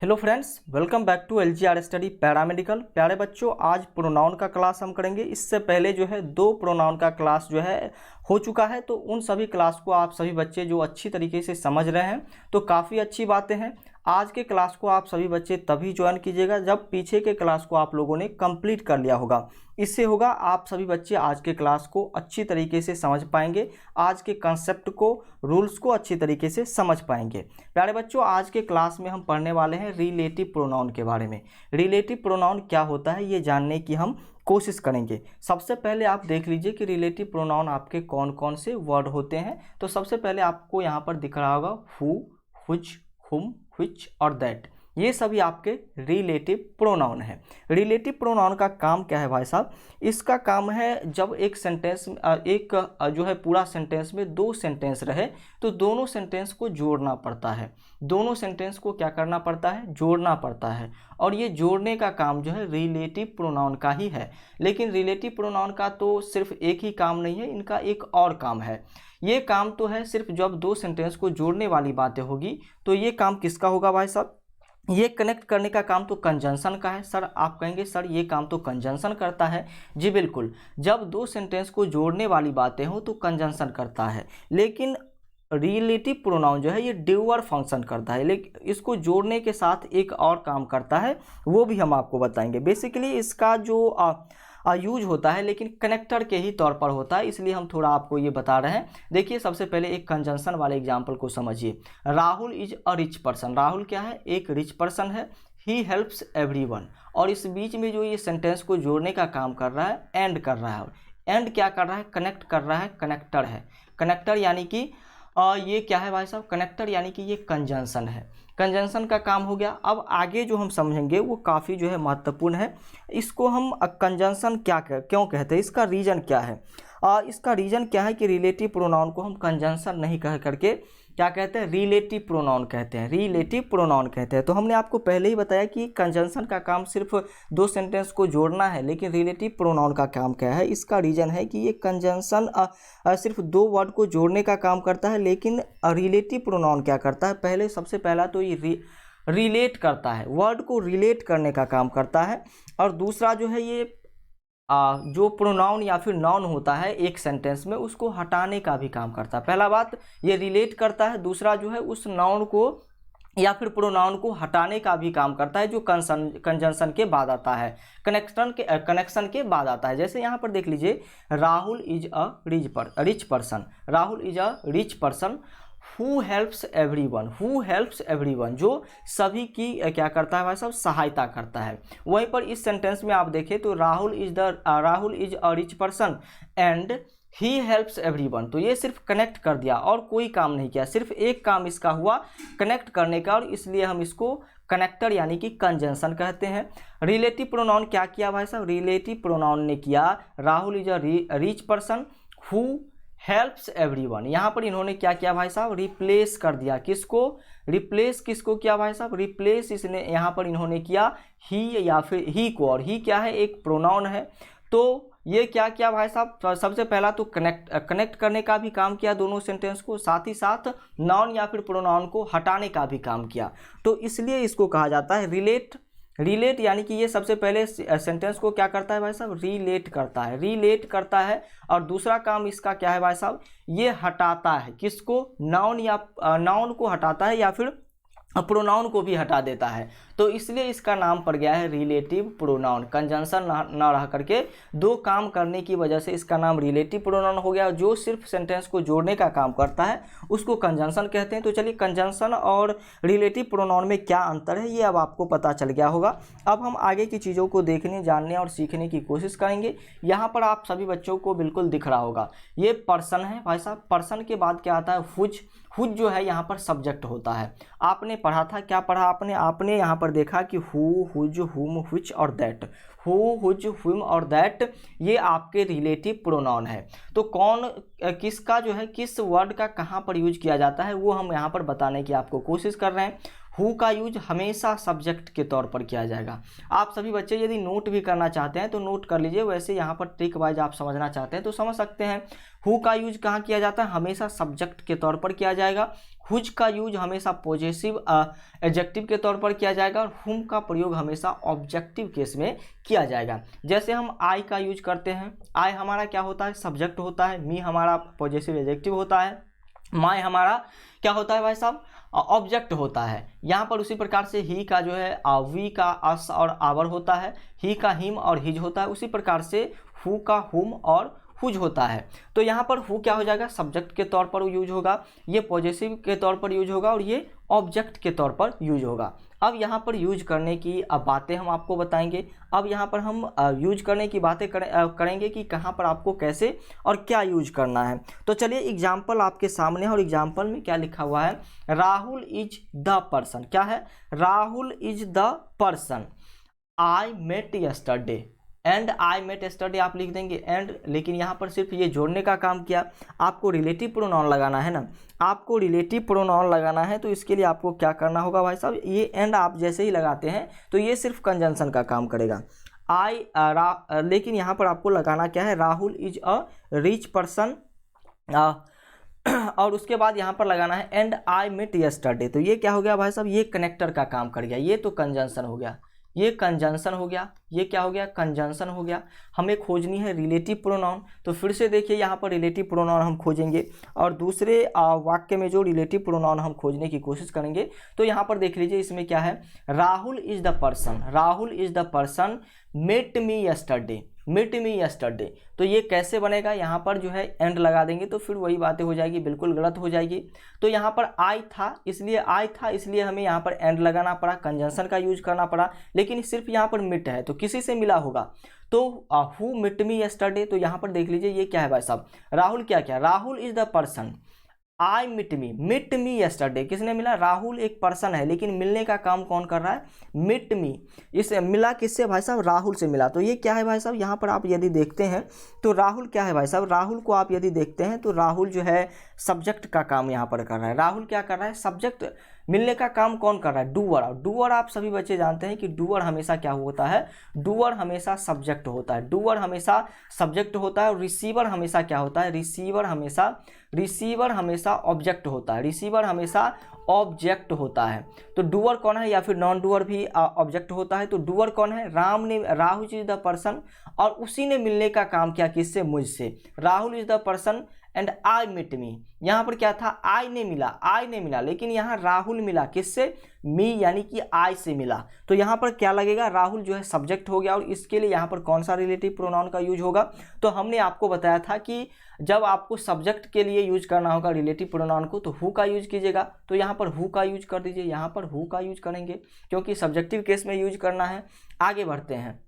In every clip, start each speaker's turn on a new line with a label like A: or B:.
A: Hello friends, welcome back to LGR study paramedical. प्यारे बच्चों, आज प्रोनाउन का क्लास हम करेंगे। इससे पहले जो है 2 प्रोनाउन का क्लास जो है हो चुका है, तो उन सभी क्लास को आप सभी बच्चे जो अच्छी तरीके से समझ रहे हैं तो काफ़ी अच्छी बातें हैं। आज के क्लास को आप सभी बच्चे तभी ज्वाइन कीजिएगा जब पीछे के क्लास को आप लोगों ने कंप्लीट कर लिया होगा। इससे होगा आप सभी बच्चे आज के क्लास को अच्छी तरीके से समझ पाएंगे, आज के कंसेप्ट को, रूल्स को अच्छी तरीके से समझ पाएंगे। प्यारे बच्चों, आज के क्लास में हम पढ़ने वाले हैं रिलेटिव प्रोनाउन के बारे में। रिलेटिव प्रोनाउन क्या होता है ये जानने की हम कोशिश करेंगे। सबसे पहले आप देख लीजिए कि रिलेटिव प्रोनाउन आपके कौन कौन से वर्ड होते हैं। तो सबसे पहले आपको यहाँ पर दिख रहा होगा हु, व्हिच, हुम, व्हिच और दैट। ये सभी आपके रिलेटिव प्रोनाउन है। रिलेटिव प्रोनाउन का काम क्या है भाई साहब? इसका काम है जब एक सेंटेंस जो है पूरा सेंटेंस में 2 सेंटेंस रहे तो दोनों सेंटेंस को जोड़ना पड़ता है। दोनों सेंटेंस को क्या करना पड़ता है? जोड़ना पड़ता है। और ये जोड़ने का काम जो है रिलेटिव प्रोनाउन का ही है। लेकिन रिलेटिव प्रोनाउन का तो सिर्फ एक ही काम नहीं है, इनका एक और काम है। ये काम तो है सिर्फ जब 2 सेंटेंस को जोड़ने वाली बातें होगी। तो ये काम किसका होगा भाई साहब? ये कनेक्ट करने का काम तो कंजंक्शन का है। सर, आप कहेंगे सर ये काम तो कंजंक्शन करता है। जी बिल्कुल, जब 2 सेंटेंस को जोड़ने वाली बातें हो तो कंजंक्शन करता है। लेकिन रिलेटिव प्रोनाउन जो है ये ड्यूअर फंक्शन करता है, लेकिन इसको जोड़ने के साथ एक और काम करता है, वो भी हम आपको बताएंगे। बेसिकली इसका जो यूज होता है लेकिन कनेक्टर के ही तौर पर होता है, इसलिए हम थोड़ा आपको ये बता रहे हैं। देखिए, सबसे पहले एक कंजंक्शन वाले एग्जाम्पल को समझिए। Rahul is a rich person. Rahul क्या है? एक रिच पर्सन है। He helps everyone. और इस बीच में जो ये सेंटेंस को जोड़ने का काम कर रहा है, एंड कर रहा है। एंड क्या कर रहा है? कनेक्ट कर रहा है, कनेक्टर है। कनेक्टर यानी कि ये क्या है भाई साहब? कनेक्टर यानी कि ये कंजंक्शन है। कंजंक्शन का काम हो गया। अब आगे जो हम समझेंगे वो काफ़ी जो है महत्वपूर्ण है। इसको हम कंजंक्शन क्यों कहते हैं, इसका रीज़न क्या है? इसका रीज़न क्या है कि रिलेटिव प्रोनाउन को हम कंजंक्शन नहीं कह करके क्या कहते हैं? रिलेटिव प्रोनाउन कहते हैं। रिलेटिव प्रोनाउन कहते हैं। तो हमने आपको पहले ही बताया कि कंजंक्शन का काम सिर्फ 2 सेंटेंस को जोड़ना है, लेकिन रिलेटिव प्रोनाउन का काम क्या है? इसका रीज़न है कि ये कंजंक्शन सिर्फ 2 वर्ड को जोड़ने का काम करता है, लेकिन रिलेटिव प्रोनाउन क्या करता है? सबसे पहला तो ये रिलेट करता है, वर्ड को रिलेट करने का काम करता है। और दूसरा जो है ये जो प्रोनाउन या फिर नाउन होता है एक सेंटेंस में, उसको हटाने का भी काम करता है। पहला बात ये रिलेट करता है, दूसरा जो है उस नाउन को या फिर प्रोनाउन को हटाने का भी काम करता है जो कंजंक्शन के बाद आता है, कनेक्शन के बाद आता है। जैसे यहाँ पर देख लीजिए, Rahul is a rich person. Rahul is a rich person who helps everyone. Who helps everyone, जो सभी की क्या करता है भाई साहब? सहायता करता है। वहीं पर इस सेंटेंस में आप देखें तो Rahul is a rich person and he helps everyone. तो ये सिर्फ कनेक्ट कर दिया और कोई काम नहीं किया, सिर्फ एक काम इसका हुआ कनेक्ट करने का, और इसलिए हम इसको कनेक्टर यानी कि कंजंक्शन कहते हैं। रिलेटिव प्रोनाउन क्या किया भाई साहब? रिलेटिव प्रोनाउन ने किया Rahul is a rich person who helps everyone. यहाँ पर इन्होंने क्या किया भाई साहब? रिप्लेस कर दिया। किसको? रिप्लेस किसको किया भाई साहब? रिप्लेस इसने यहाँ पर इन्होंने किया ही या फिर ही को, और ही क्या है? एक प्रोनाउन है। तो ये क्या किया भाई साहब? सबसे पहला तो कनेक्ट करने का भी काम किया दोनों सेंटेंस को, साथ ही साथ नाउन या फिर प्रोनाउन को हटाने का भी काम किया। तो इसलिए इसको कहा जाता है रिलेट यानी कि ये सबसे पहले सेंटेंस को क्या करता है भाई साहब? रिलेट करता है। और दूसरा काम इसका क्या है भाई साहब? ये हटाता है। किसको? नाउन को हटाता है या फिर प्रोनाउन को भी हटा देता है। तो इसलिए इसका नाम पड़ गया है रिलेटिव प्रोनाउन। कंजंक्शन ना रह करके 2 काम करने की वजह से इसका नाम रिलेटिव प्रोनाउन हो गया। जो सिर्फ सेंटेंस को जोड़ने का काम करता है उसको कंजंक्शन कहते हैं। तो चलिए, कंजंक्शन और रिलेटिव प्रोनाउन में क्या अंतर है ये अब आपको पता चल गया होगा। अब हम आगे की चीज़ों को देखने, जानने और सीखने की कोशिश करेंगे। यहाँ पर आप सभी बच्चों को बिल्कुल दिख रहा होगा, ये पर्सन है भाई साहब। पर्सन के बाद क्या आता है? हुज जो है यहाँ पर सब्जेक्ट होता है। आपने पढ़ा था, क्या पढ़ा आपने यहाँ पर देखा कि हु, हुज, हुम, व्हिच और दैट। हु, हुज, हुम और दैट ये आपके रिलेटिव प्रोनाउन है। तो कौन किसका जो है किस वर्ड का कहाँ पर यूज किया जाता है वो हम यहाँ पर बताने की आपको कोशिश कर रहे हैं। हु का यूज हमेशा सब्जेक्ट के तौर पर किया जाएगा। आप सभी बच्चे यदि नोट भी करना चाहते हैं तो नोट कर लीजिए, वैसे यहाँ पर ट्रिक वाइज आप समझना चाहते हैं तो समझ सकते हैं। हु का यूज कहाँ किया जाता है, हमेशा सब्जेक्ट के तौर पर किया जाएगा। हुज का यूज हमेशा पॉजेसिव एडजेक्टिव के तौर पर किया जाएगा और हुम का प्रयोग हमेशा ऑब्जेक्टिव केस में किया जाएगा। जैसे हम आई का यूज करते हैं, आई हमारा क्या होता है, सब्जेक्ट होता है, मी हमारा पॉजेसिव एडजेक्टिव होता है, माई हमारा क्या होता है भाई साहब, ऑब्जेक्ट होता है। यहाँ पर उसी प्रकार से ही का जो है वी का अस और आवर होता है, ही का हिम और हिज होता है, उसी प्रकार से हु का हुम और हुज होता है। तो यहाँ पर हु क्या हो जाएगा, सब्जेक्ट के तौर पर यूज होगा, ये पॉजेसिव के तौर पर यूज होगा और ये ऑब्जेक्ट के तौर पर यूज होगा। अब यहाँ पर यूज करने की बातें हम आपको बताएंगे। अब यहाँ पर हम यूज करने की बातें करेंगे कि कहाँ पर आपको कैसे और क्या यूज करना है। तो चलिए एग्जाम्पल आपके सामने है और एग्जाम्पल में क्या लिखा हुआ है, राहुल इज द पर्सन। क्या है, Rahul is the person I met yesterday, and I met yesterday आप लिख देंगे एंड, लेकिन यहाँ पर सिर्फ ये जोड़ने का काम किया। आपको रिलेटिव प्रोनाउन लगाना है ना, आपको रिलेटिव प्रोनाउन लगाना है, तो इसके लिए आपको क्या करना होगा भाई साहब, ये एंड आप जैसे ही लगाते हैं तो ये सिर्फ कंजंक्शन का काम करेगा। लेकिन यहाँ पर आपको लगाना क्या है, Rahul is a rich person, और उसके बाद यहाँ पर लगाना है एंड आई मेट यस्टरडे। तो ये क्या हो गया भाई साहब, ये कनेक्टर का काम कर गया, ये तो कंजंक्शन हो गया, ये कंजंक्शन हो गया, ये क्या हो गया, कंजंक्शन हो गया। हमें खोजनी है रिलेटिव प्रोनाउन, तो फिर से देखिए यहाँ पर रिलेटिव प्रोनाउन हम खोजेंगे और दूसरे वाक्य में जो रिलेटिव प्रोनाउन हम खोजने की कोशिश करेंगे। तो यहाँ पर देख लीजिए इसमें क्या है, Rahul is the person, Rahul is the person met me yesterday, met me yesterday. तो ये कैसे बनेगा, यहाँ पर जो है एंड लगा देंगे तो फिर वही बातें हो जाएगी, बिल्कुल गलत हो जाएगी। तो यहाँ पर आई था इसलिए हमें यहाँ पर एंड लगाना पड़ा, कंजंक्शन का यूज करना पड़ा, लेकिन सिर्फ यहाँ पर मिट है तो किसी से मिला होगा। तो हु मिट मी यस्टरडे, तो यहाँ पर देख लीजिए ये क्या है भाई साहब, राहुल क्या, राहुल इज द पर्सन आई मिट मी यस्टरडे, किसने मिला, राहुल एक पर्सन है, लेकिन मिलने का काम कौन कर रहा है, मिट मी। इसे मिला किससे भाई साहब, राहुल से मिला। तो ये क्या है भाई साहब, यहाँ पर आप यदि देखते हैं तो राहुल क्या है भाई साहब, राहुल को आप यदि देखते हैं तो राहुल जो है सब्जेक्ट का काम यहाँ पर कर रहा है। राहुल क्या कर रहा है, सब्जेक्ट, मिलने का काम कौन कर रहा है, डूअर। डूअर आप सभी बच्चे जानते हैं कि डूअर हमेशा क्या होता है, डूअर हमेशा सब्जेक्ट होता है, डूअर हमेशा सब्जेक्ट होता है। और रिसीवर हमेशा क्या होता है, रिसीवर हमेशा ऑब्जेक्ट होता है, रिसीवर हमेशा ऑब्जेक्ट होता है। तो डूअर कौन है, या फिर नॉन डूअर भी ऑब्जेक्ट होता है। तो डूअर कौन है, राहुल इज द पर्सन, और उसी ने मिलने का काम किया किससे, मुझसे। Rahul is the person and I मिट मी, यहाँ पर क्या था, आई ने मिला, लेकिन यहाँ राहुल मिला किससे, मी यानी कि आई से मिला। तो यहाँ पर क्या लगेगा, राहुल जो है सब्जेक्ट हो गया, और इसके लिए यहाँ पर कौन सा रिलेटिव प्रोनाउन का यूज होगा। तो हमने आपको बताया था कि जब आपको सब्जेक्ट के लिए यूज करना होगा रिलेटिव प्रोनाउन को, तो हु का यूज कीजिएगा। तो यहाँ पर हु का यूज कर दीजिए, यहाँ पर हु का यूज करेंगे क्योंकि सब्जेक्टिव केस में यूज करना है। आगे बढ़ते हैं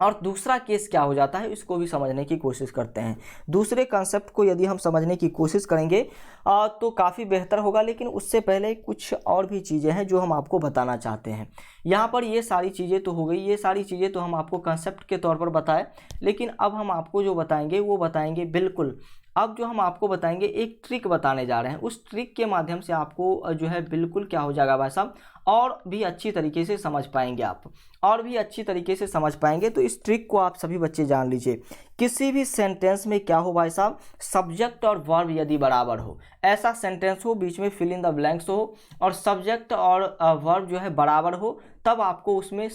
A: और दूसरा केस क्या हो जाता है, इसको भी समझने की कोशिश करते हैं। दूसरे कंसेप्ट को यदि हम समझने की कोशिश करेंगे तो काफ़ी बेहतर होगा, लेकिन उससे पहले कुछ और भी चीज़ें हैं जो हम आपको बताना चाहते हैं। यहाँ पर ये सारी चीज़ें तो हो गई, ये सारी चीज़ें तो हम आपको कंसेप्ट के तौर पर बताए, लेकिन अब हम आपको जो बताएंगे वो बताएंगे बिल्कुल, अब जो हम आपको बताएंगे एक ट्रिक बताने जा रहे हैं। उस ट्रिक के माध्यम से आपको जो है बिल्कुल क्या हो जाएगा भाई साहब, और भी अच्छी तरीके से समझ पाएंगे आप, और भी अच्छी तरीके से समझ पाएंगे। तो इस ट्रिक को आप सभी बच्चे जान लीजिए। किसी भी सेंटेंस में क्या हो भाई साहब, सब्जेक्ट और वर्ब यदि बराबर हो, ऐसा सेंटेंस हो बीच में फिल इन द ब्लैंक्स हो और सब्जेक्ट और वर्ब जो है बराबर हो, तब आपको उसमें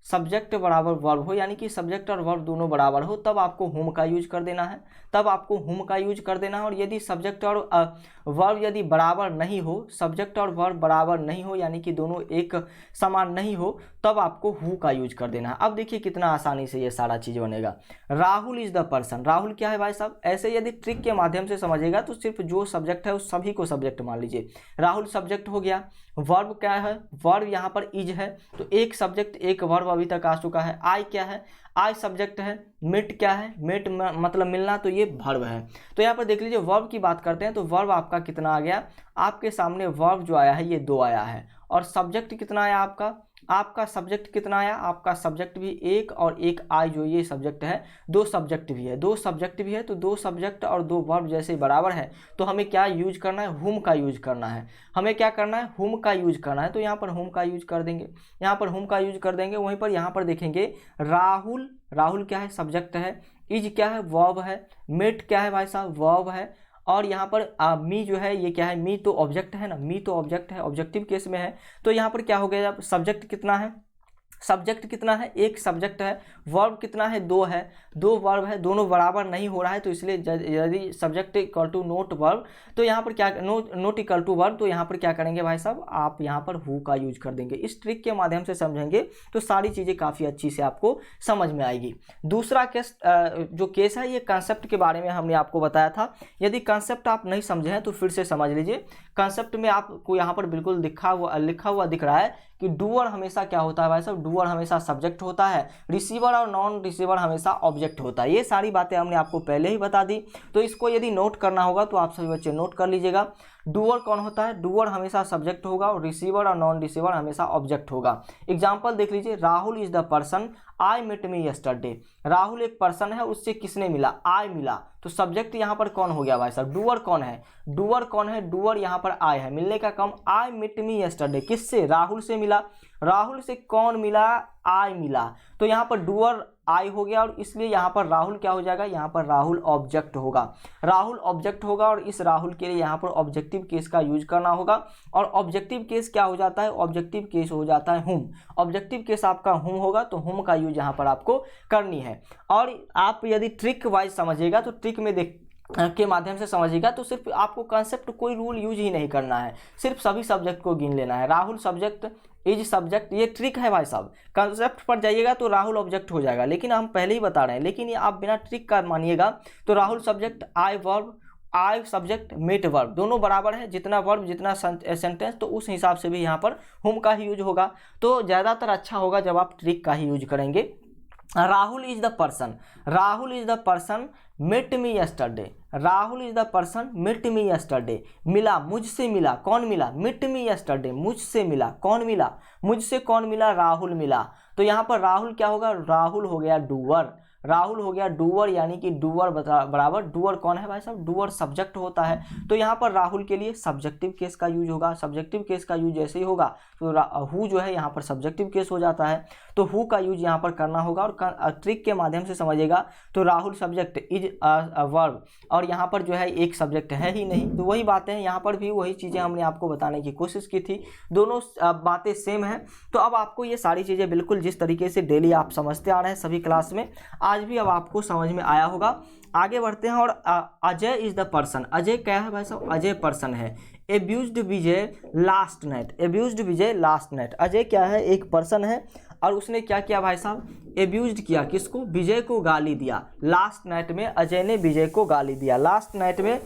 A: सब्जेक्ट बराबर वर्ब हो, यानी कि सब्जेक्ट और वर्ब दोनों बराबर हो, तब आपको हुम का यूज कर देना है, और यदि सब्जेक्ट और वर्ब यदि बराबर नहीं हो, सब्जेक्ट और वर्ब बराबर नहीं हो, यानी कि दोनों एक समान नहीं हो, तब आपको हु का यूज कर देना है। अब देखिए कितना आसानी से ये सारा चीज़ बनेगा। Rahul is the person, Rahul क्या है भाई साहब, ऐसे यदि ट्रिक के माध्यम से समझिएगा तो सिर्फ जो सब्जेक्ट है उस सभी को सब्जेक्ट मान लीजिए। राहुल सब्जेक्ट हो गया, वर्ब क्या है, वर्ब यहाँ पर इज है, तो एक सब्जेक्ट एक वर्ब अभी तक आ चुका है। आई क्या है, आई सब्जेक्ट है। मेट क्या है, मेट मतलब मिलना, तो ये वर्ब है। तो यहाँ पर देख लीजिए वर्ब की बात करते हैं तो वर्ब आपका कितना आ गया, आपके सामने वर्ब जो आया है ये 2 आया है, और सब्जेक्ट कितना आया आपका, आपका सब्जेक्ट कितना आया, आपका सब्जेक्ट भी एक और एक आई जो ये सब्जेक्ट है, दो सब्जेक्ट भी है, दो सब्जेक्ट भी है, तो दो सब्जेक्ट और दो वर्ब जैसे बराबर है तो हमें क्या यूज करना है, हुम का यूज करना है। हमें क्या करना है, हुम का यूज करना है। तो यहाँ पर हुम का यूज कर देंगे, यहाँ पर हुम का यूज कर देंगे। वहीं पर यहाँ पर देखेंगे राहुल, राहुल क्या है, सब्जेक्ट है, इज क्या है, वर्ब है, मेट क्या है भाई साहब, वर्ब है, और यहाँ पर मी जो है ये क्या है, मी तो ऑब्जेक्ट है ना, मी तो ऑब्जेक्ट है, ऑब्जेक्टिव केस में है। तो यहाँ पर क्या हो गया, सब्जेक्ट कितना है, सब्जेक्ट कितना है, एक सब्जेक्ट है, वर्ब कितना है, दो है, दो वर्ब है, दोनों बराबर नहीं हो रहा है, तो इसलिए यदि subject equal to not verb तो यहाँ पर क्या, नोट इक्वल टू वर्ब, तो यहाँ पर क्या करेंगे भाई साहब, आप यहाँ पर हु का यूज कर देंगे। इस ट्रिक के माध्यम से समझेंगे तो सारी चीज़ें काफ़ी अच्छी से आपको समझ में आएगी। दूसरा केस जो केस है ये कंसेप्ट के बारे में हमने आपको बताया था। यदि कंसेप्ट आप नहीं समझे हैं तो फिर से समझ लीजिए। कंसेप्ट में आपको यहाँ पर बिल्कुल लिखा हुआ दिख रहा है कि डूअर हमेशा क्या होता है भाई साहब, डूअर हमेशा सब्जेक्ट होता है, रिसीवर और नॉन रिसीवर हमेशा ऑब्जेक्ट होता है। ये सारी बातें हमने आपको पहले ही बता दी, तो इसको यदि नोट करना होगा तो आप सभी बच्चे नोट कर लीजिएगा। डूअर कौन होता है, डूअर हमेशा सब्जेक्ट होगा और रिसीवर और नॉन रिसीवर हमेशा ऑब्जेक्ट होगा। एग्जाम्पल देख लीजिए, Rahul is the person I met me yesterday. राहुल एक पर्सन है, उससे किसने मिला, आई मिला, तो सब्जेक्ट यहाँ पर कौन हो गया भाई साहब, डूअर कौन है, डूअर कौन है, डूअर यहाँ पर आई है, मिलने का काम, आई मेट मी यस्टरडे किससे, राहुल से मिला, राहुल से कौन मिला, आई मिला, तो यहाँ पर डूअर आई हो गया और इसलिए यहाँ पर राहुल क्या हो जाएगा, यहाँ पर राहुल ऑब्जेक्ट होगा, राहुल ऑब्जेक्ट होगा और इस राहुल के लिए यहाँ पर ऑब्जेक्टिव केस का यूज करना होगा। और ऑब्जेक्टिव केस क्या हो जाता है, ऑब्जेक्टिव केस हो जाता है हुम, ऑब्जेक्टिव केस आपका हुम होगा, तो हुम का यूज यहाँ पर आपको करनी है। और आप यदि ट्रिक वाइज समझिएगा तो ट्रिक में के माध्यम से समझिएगा तो सिर्फ आपको कंसेप्ट कोई रूल यूज ही नहीं करना है, सिर्फ सभी सब्जेक्ट को गिन लेना है। राहुल सब्जेक्ट, इज सब्जेक्ट, ये ट्रिक है भाई साहब। कंसेप्ट पर जाइएगा तो राहुल ऑब्जेक्ट हो जाएगा, लेकिन हम पहले ही बता रहे हैं, लेकिन ये आप बिना ट्रिक का मानिएगा तो Rahul subject, I verb, I subject, met verb दोनों बराबर है, जितना वर्ब जितना सेंटेंस, तो उस हिसाब से भी यहाँ पर हुम का ही यूज होगा। तो ज़्यादातर अच्छा होगा जब आप ट्रिक का ही यूज करेंगे। Rahul is the person, Rahul is the person met me yesterday, Rahul is the person met me yesterday, मिला, मुझसे मिला, कौन मिला, मेट मी यस्टरडे, मुझसे मिला, कौन मिला, मुझसे कौन मिला, राहुल मिला। तो यहाँ पर राहुल क्या होगा, राहुल हो गया डूअर, राहुल हो गया डूअर, यानी कि डूअर बराबर, डूअर कौन है भाई साहब, डूअर सब्जेक्ट होता है, तो यहाँ पर राहुल के लिए सब्जेक्टिव केस का यूज होगा। सब्जेक्टिव केस का यूज जैसे ही होगा तो हु जो है यहाँ पर सब्जेक्टिव केस हो जाता है, तो हु का यूज यहाँ पर करना होगा। और ट्रिक के माध्यम से समझिएगा तो राहुल सब्जेक्ट, इज वर्ब, और यहाँ पर जो है एक सब्जेक्ट है ही नहीं, तो वही बातें हैं, यहाँ पर भी वही चीज़ें हमने आपको बताने की कोशिश की थी, दोनों बातें सेम हैं। तो अब आपको ये सारी चीज़ें बिल्कुल जिस तरीके से डेली आप समझते आ रहे हैं सभी क्लास में, आज भी अब आपको समझ में आया होगा। आगे बढ़ते हैं। और Ajay is the person, Ajay क्या है भाई साहब, अजय पर्सन है। एब्यूज्ड विजय लास्ट नाइट, एब्यूज्ड विजय लास्ट नाइट, अजय क्या है, एक पर्सन है और उसने क्या किया भाई साहब, एब्यूज्ड किया, किसको, विजय को गाली दिया। लास्ट नाइट में अजय ने विजय को गाली दिया, लास्ट नाइट में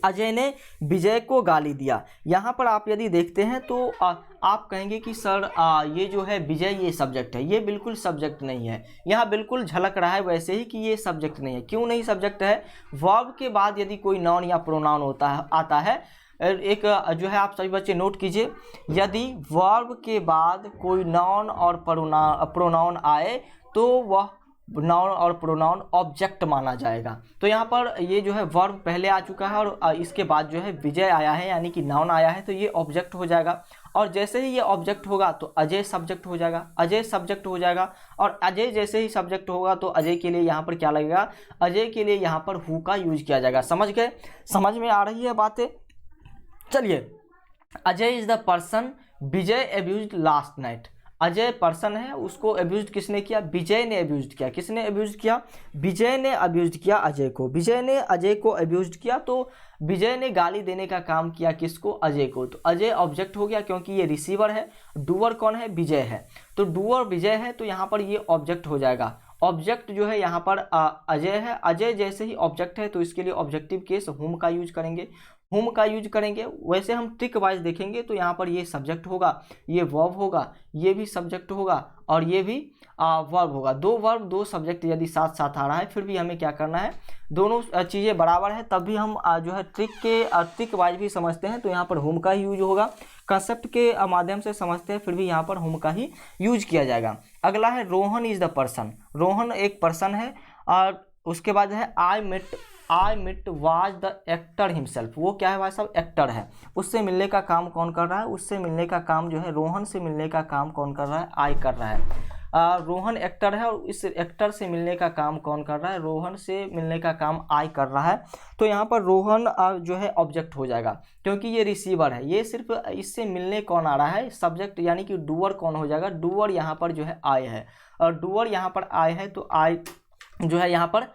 A: अजय ने विजय को गाली दिया। यहाँ पर आप यदि देखते हैं तो आप कहेंगे कि सर ये जो है विजय ये सब्जेक्ट है, ये बिल्कुल सब्जेक्ट नहीं है। यहाँ बिल्कुल झलक रहा है वैसे ही कि ये सब्जेक्ट नहीं है। क्यों नहीं सब्जेक्ट है, वर्ब के बाद यदि कोई नाउन या प्रोनाउन होता है आता है, एक जो है आप सभी बच्चे नोट कीजिए, यदि वर्ब के बाद कोई नाउन और प्रोनाउन आए तो वह नाउन और प्रोनाउन ऑब्जेक्ट माना जाएगा। तो यहाँ पर ये जो है वर्ब पहले आ चुका है और इसके बाद जो है विजय आया है, यानी कि नाउन आया है, तो ये ऑब्जेक्ट हो जाएगा। और जैसे ही ये ऑब्जेक्ट होगा तो अजय सब्जेक्ट हो जाएगा, अजय सब्जेक्ट हो जाएगा। और अजय जैसे ही सब्जेक्ट होगा तो अजय के लिए यहाँ पर क्या लगेगा, अजय के लिए यहाँ पर हु का यूज किया जाएगा। समझ गए, समझ में आ रही है बातें। चलिए, Ajay is the person Vijay abused last night. Ajay person है, उसको एब्यूज्ड किसने किया, विजय ने एब्यूज्ड किया। किसने एब्यूज्ड किया, विजय ने एब्यूज्ड किया अजय को। विजय ने अजय को एब्यूज्ड किया, तो विजय ने गाली देने का काम किया किसको, अजय को। तो अजय ऑब्जेक्ट हो गया क्योंकि ये रिसीवर है, डूअर कौन है, विजय है। तो डूअर विजय है तो यहाँ पर ये ऑब्जेक्ट हो जाएगा। ऑब्जेक्ट जो है यहाँ पर अजय है, अजय जैसे ही ऑब्जेक्ट है तो इसके लिए ऑब्जेक्टिव केस हुम का यूज करेंगे। हुम का यूज करेंगे। वैसे हम ट्रिक वाइज देखेंगे तो यहाँ पर ये सब्जेक्ट होगा, ये वर्ब होगा, ये भी सब्जेक्ट होगा और ये भी वर्ब होगा। दो वर्ब दो सब्जेक्ट यदि साथ साथ आ रहा है फिर भी हमें क्या करना है, दोनों चीज़ें बराबर है तब भी हम जो है ट्रिक वाइज भी समझते हैं तो यहाँ पर हुम का ही यूज होगा। कंसेप्ट के माध्यम से समझते हैं फिर भी यहाँ पर हुम का ही यूज किया जाएगा। अगला है Rohan is the person. Rohan एक पर्सन है। और उसके बाद है आई मिट वाज द एक्टर हिमसेल्फ। वो क्या है भाई साहब, एक्टर है। उससे मिलने का काम कौन कर रहा है, उससे मिलने का काम जो है रोहन से मिलने का काम कौन कर रहा है, आई कर रहा है। रोहन एक्टर है और इस एक्टर से मिलने का काम कौन कर रहा है, रोहन से मिलने का काम आई कर रहा है। तो यहाँ पर रोहन जो है ऑब्जेक्ट हो जाएगा क्योंकि ये रिसीवर है। ये सिर्फ इससे मिलने कौन आ रहा है, सब्जेक्ट यानी कि डूअर कौन हो जाएगा, डूअर यहाँ पर जो है आई है और डूअर यहाँ पर आई है तो आई जो है यहाँ पर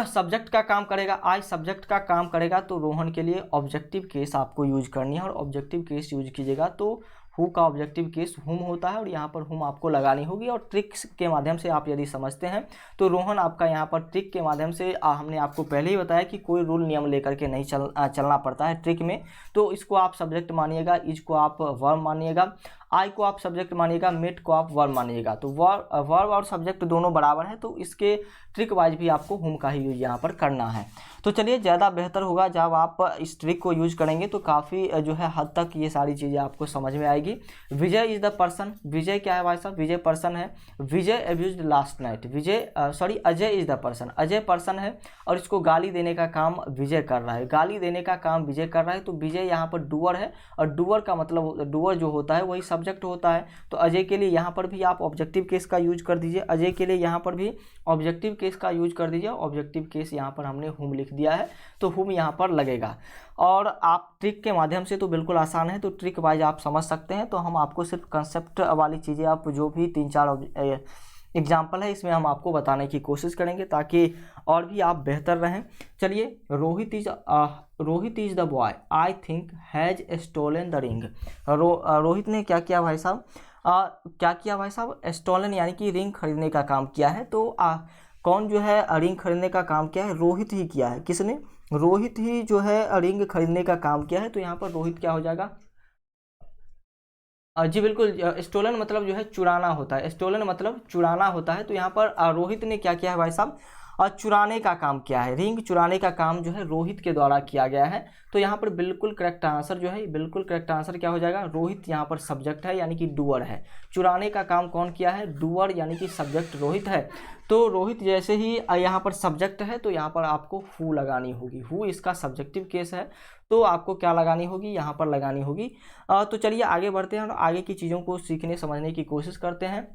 A: सब्जेक्ट का काम करेगा, आई सब्जेक्ट का काम करेगा। तो रोहन के लिए ऑब्जेक्टिव केस आपको यूज करनी है और ऑब्जेक्टिव केस यूज कीजिएगा तो हु का ऑब्जेक्टिव केस हुम होता है और यहाँ पर हुम आपको लगानी होगी। और ट्रिक्स के माध्यम से आप यदि समझते हैं तो रोहन आपका यहाँ पर ट्रिक के माध्यम से हमने आपको पहले ही बताया कि कोई रूल नियम लेकर के नहीं चलना पड़ता है ट्रिक में। तो इसको आप सब्जेक्ट मानिएगा, इज को आप वर्ब मानिएगा, आई को आप सब्जेक्ट मानिएगा, मेट को आप वर्ब मानिएगा। तो वर्ब और सब्जेक्ट दोनों बराबर है तो इसके ट्रिक वाइज भी आपको हुम का ही यूज यहाँ पर करना है। तो चलिए ज़्यादा बेहतर होगा जब आप इस ट्रिक को यूज करेंगे तो काफ़ी जो है हद तक ये सारी चीज़ें आपको समझ में आएगी। Vijay is the person. Vijay क्या है भाई साहब, विजय पर्सन है। Vijay abused last night. Ajay is the person. Ajay person है और इसको गाली देने का काम विजय कर रहा है। गाली देने का काम विजय कर रहा है तो विजय यहाँ पर डूअर है और डूअर का मतलब डूअर जो होता है वही सब्जेक्ट होता है। तो अजय के लिए यहाँ पर भी आप ऑब्जेक्टिव केस का यूज कर दीजिए। अजय के लिए यहाँ पर भी ऑब्जेक्टिव केस का यूज कर दीजिए। ऑब्जेक्टिव केस यहाँ पर हमने हुम लिख दिया है तो हुम यहाँ पर लगेगा। और आप ट्रिक के माध्यम से तो बिल्कुल आसान है तो ट्रिक वाइज आप समझ सकते हैं। तो हम आपको सिर्फ कंसेप्ट वाली चीज़ें आप जो भी 3-4 एग्जाम्पल है इसमें हम आपको बताने की कोशिश करेंगे ताकि और भी आप बेहतर रहें। चलिए, Rohit is the boy I think has stolen the ring. रोहित ने क्या किया भाई साहब, क्या किया भाई साहब, स्टोलन यानी कि रिंग खरीदने का काम किया है। तो कौन जो है रिंग खरीदने का काम किया है, रोहित ही किया है। किसने, रोहित ही जो है रिंग खरीदने का काम किया है। तो यहाँ पर रोहित क्या हो जाएगा, जी बिल्कुल, स्टोलन मतलब जो है चुराना होता है। स्टोलन मतलब चुराना होता है। तो यहाँ पर रोहित ने क्या किया है भाई साहब, चुराने का काम किया है। रिंग चुराने का काम जो है रोहित के द्वारा किया गया है। तो यहाँ पर बिल्कुल करेक्ट आंसर जो है, बिल्कुल करेक्ट आंसर क्या हो जाएगा, रोहित यहाँ पर सब्जेक्ट है यानी कि डूअर है। चुराने का काम कौन किया है, डूअर यानी कि सब्जेक्ट रोहित है। तो रोहित जैसे ही यहाँ पर सब्जेक्ट है तो यहाँ पर आपको हु लगानी होगी। हु इसका सब्जेक्टिव केस है तो आपको क्या लगानी होगी, यहाँ पर लगानी होगी। तो चलिए आगे बढ़ते हैं और आगे की चीज़ों को सीखने समझने की कोशिश करते हैं।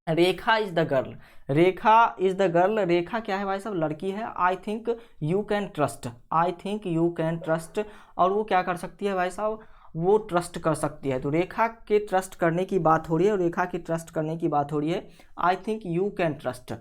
A: Rekha is the girl. Rekha is the girl. Rekha क्या है भाई साहब, लड़की है। I think you can trust. I think you can trust. और वो क्या कर सकती है भाई साहब, वो ट्रस्ट कर सकती है। तो रेखा के ट्रस्ट करने की बात हो रही है और रेखा की ट्रस्ट करने की बात हो रही है। I think you can trust,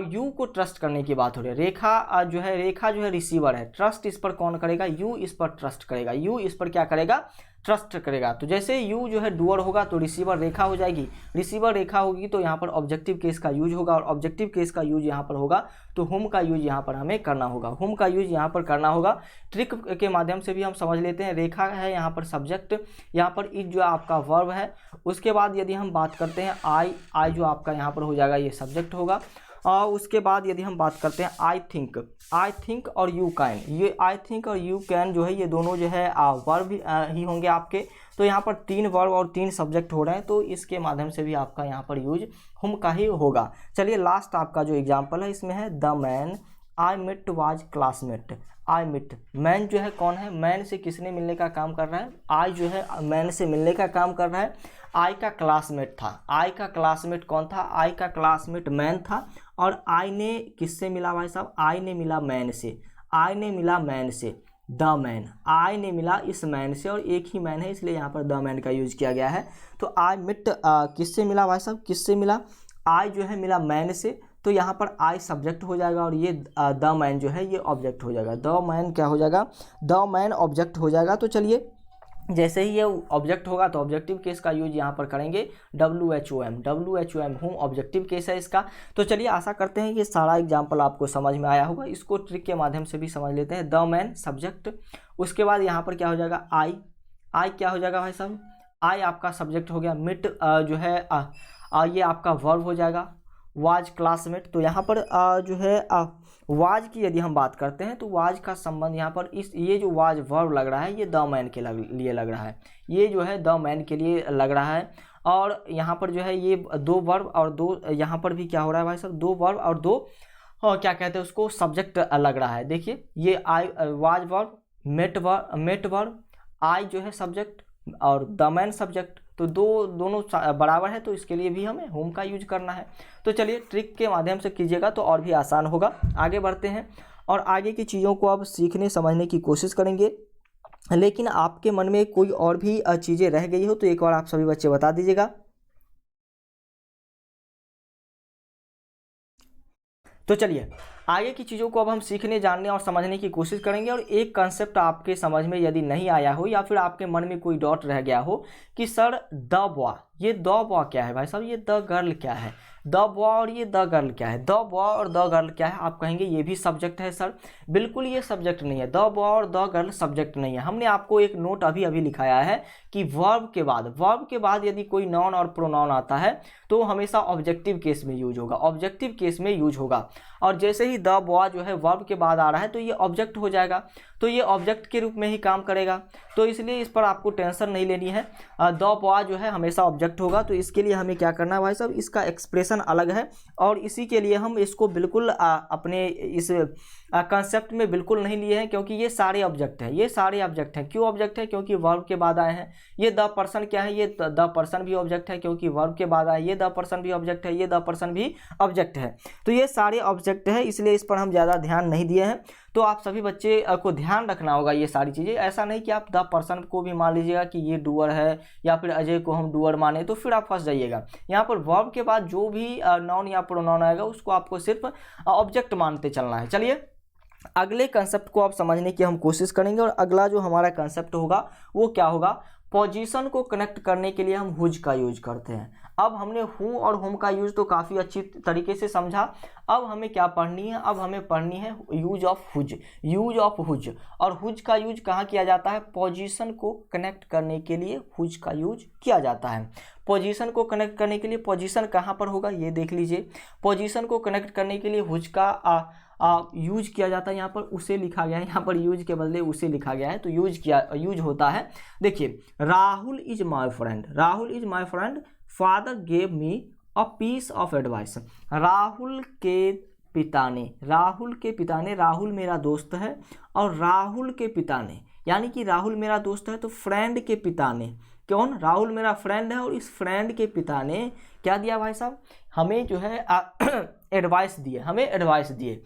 A: you को ट्रस्ट करने की बात हो रही है। रेखा जो है रिसीवर है। ट्रस्ट इस पर कौन करेगा, यू इस पर ट्रस्ट करेगा। यू इस पर क्या करेगा, ट्रस्ट करेगा। तो जैसे यू जो है डूअर होगा तो रिसीवर रेखा हो जाएगी। रिसीवर रेखा होगी तो यहाँ पर ऑब्जेक्टिव केस का यूज होगा और ऑब्जेक्टिव केस का यूज यहाँ पर होगा तो हुम का यूज यहाँ पर हमें करना होगा। हुम का यूज यहाँ पर करना होगा। ट्रिक के माध्यम से भी हम समझ लेते हैं। रेखा है यहाँ पर सब्जेक्ट, यहाँ पर इज जो आपका वर्ब है। उसके बाद यदि हम बात करते हैं आई जो आपका यहाँ पर हो जाएगा ये सब्जेक्ट होगा। और उसके बाद यदि हम बात करते हैं आई थिंक और यू कैन, ये आई थिंक और यू कैन जो है ये दोनों जो है वर्ब ही होंगे आपके। तो यहाँ पर 3 वर्ब और 3 सब्जेक्ट हो रहे हैं तो इसके माध्यम से भी आपका यहाँ पर यूज हुम का ही होगा। चलिए लास्ट आपका जो एग्जाम्पल है इसमें है द मैन आई मिट वाज क्लासमेट। आई मिट, मैन जो है कौन है, मैन से किसने मिलने का काम कर रहा है, आई जो है मैन से मिलने का काम कर रहा है। आई का क्लासमेट था। आई का क्लासमेट कौन था, आई का क्लासमेट मैन था। और आई ने किससे मिला भाई साहब, आई ने मिला मैन से। आई ने मिला मैन से, द मैन। आई ने मिला इस मैन से और एक ही मैन है इसलिए यहाँ पर द मैन का यूज किया गया है। तो आई मिट किससे मिला भाई साहब, किससे मिला, आई जो है मिला मैन से। तो यहाँ पर आई सब्जेक्ट हो जाएगा और ये द मैन जो है ये ऑब्जेक्ट हो जाएगा। द मैन क्या हो जाएगा, द मैन ऑब्जेक्ट हो जाएगा। तो चलिए जैसे ही ये ऑब्जेक्ट होगा तो ऑब्जेक्टिव केस का यूज यहाँ पर करेंगे WHOM। WHOM home objective case है इसका। तो चलिए आशा करते हैं ये सारा एग्जाम्पल आपको समझ में आया होगा। इसको ट्रिक के माध्यम से भी समझ लेते हैं। द मैन सब्जेक्ट, उसके बाद यहाँ पर क्या हो जाएगा आई क्या हो जाएगा भाई साहब, आई आपका सब्जेक्ट हो गया। मिट जो है ये आपका वर्ब हो जाएगा। वाज क्लासमेट, तो यहाँ पर जो है वाज की यदि हम बात करते हैं तो वाज का संबंध यहाँ पर ये जो वाज वर्ब लग रहा है ये द मैन के लिए लग रहा है, ये जो है द मैन के लिए लग रहा है। और यहाँ पर जो है ये दो वर्ब और दो, यहाँ पर भी क्या हो रहा है भाई साहब, दो वर्ब और दो क्या कहते हैं उसको सब्जेक्ट लग रहा है। देखिए ये I was verb, met verb, I जो है सब्जेक्ट और द मैन सब्जेक्ट, तो दोनों बराबर है, तो इसके लिए भी हमें होम का यूज करना है। तो चलिए ट्रिक के माध्यम से कीजिएगा तो और भी आसान होगा। आगे बढ़ते हैं और आगे की चीज़ों को अब सीखने समझने की कोशिश करेंगे। लेकिन आपके मन में कोई और भी चीज़ें रह गई हो तो एक बार आप सभी बच्चे बता दीजिएगा। तो चलिए आगे की चीज़ों को अब हम सीखने, जानने और समझने की कोशिश करेंगे। और एक कंसेप्ट आपके समझ में यदि नहीं आया हो या फिर आपके मन में कोई डाउट रह गया हो कि सर द बॉय, ये द बॉय क्या है भाई साहब, ये द गर्ल क्या है, द बॉय और ये द गर्ल क्या है, द बॉय और द गर्ल क्या है, आप कहेंगे ये भी सब्जेक्ट है सर। बिल्कुल ये सब्जेक्ट नहीं है, द बॉय और द गर्ल सब्जेक्ट नहीं है। हमने आपको एक नोट अभी लिखाया है कि वर्ब के बाद यदि कोई नाउन और प्रोनाउन आता है तो हमेशा ऑब्जेक्टिव केस में यूज होगा, ऑब्जेक्टिव केस में यूज होगा। और जैसे ही द बॉय जो है वर्ब के बाद आ रहा है तो ये ऑब्जेक्ट हो जाएगा, तो ये ऑब्जेक्ट के रूप में ही काम करेगा। तो इसलिए इस पर आपको टेंशन नहीं लेनी है, द बॉय जो है हमेशा ऑब्जेक्ट होगा। तो इसके लिए हमें क्या करना है भाई साहब, इसका एक्सप्रेशन अलग है और इसी के लिए हम इसको बिल्कुल अपने इस कंसेप्ट में बिल्कुल नहीं लिए हैं, क्योंकि ये सारे ऑब्जेक्ट हैं, ये सारे ऑब्जेक्ट हैं। क्यों ऑब्जेक्ट है, क्योंकि वर्ब के बाद आए हैं। ये द पर्सन क्या है, ये द पर्सन भी ऑब्जेक्ट है क्योंकि वर्ब के बाद आए। ये द पर्सन भी ऑब्जेक्ट है, ये द पर्सन भी ऑब्जेक्ट है। तो ये सारे ऑब्जेक्ट है, इसलिए इस पर हम ज़्यादा ध्यान नहीं दिए हैं। तो आप सभी बच्चे को ध्यान रखना होगा ये सारी चीज़ें। ऐसा नहीं कि आप द पर्सन को भी मान लीजिएगा कि ये डूअर है या फिर अजय को हम डूअर माने, तो फिर आप फंस जाइएगा। यहाँ पर वर्ब के बाद जो भी नाउन या प्रोनाउन आएगा उसको आपको सिर्फ ऑब्जेक्ट मानते चलना है। चलिए अगले कंसेप्ट को आप समझने की हम कोशिश करेंगे। और अगला जो हमारा कंसेप्ट होगा वो क्या होगा, पोजीशन को कनेक्ट करने के लिए हम हुज का यूज करते हैं। अब हमने हु और हुम का यूज तो काफ़ी अच्छी तरीके से समझा। अब हमें क्या पढ़नी है, अब हमें पढ़नी है use of whose, use of whose. और हुज का यूज कहाँ किया जाता है, पोजीशन को कनेक्ट करने के लिए हुज का यूज किया जाता है। पोजीशन को कनेक्ट करने के लिए पोजीशन कहाँ पर होगा ये देख लीजिए। पोजीशन को कनेक्ट करने के लिए हुज का यूज किया जाता है। यहाँ पर उसे लिखा गया है, यहाँ पर यूज के बदले उसे लिखा गया है, तो यूज होता है। देखिए Rahul is my friend, Rahul is my friend, father gave me a piece of advice. राहुल के पिता ने, राहुल मेरा दोस्त है और राहुल के पिता ने, यानी कि राहुल मेरा दोस्त है तो फ्रेंड के पिता ने, कौन, राहुल मेरा फ्रेंड है और इस फ्रेंड के पिता ने क्या दिया भाई साहब, हमें जो है एडवाइस दिए, हमें एडवाइस दिए।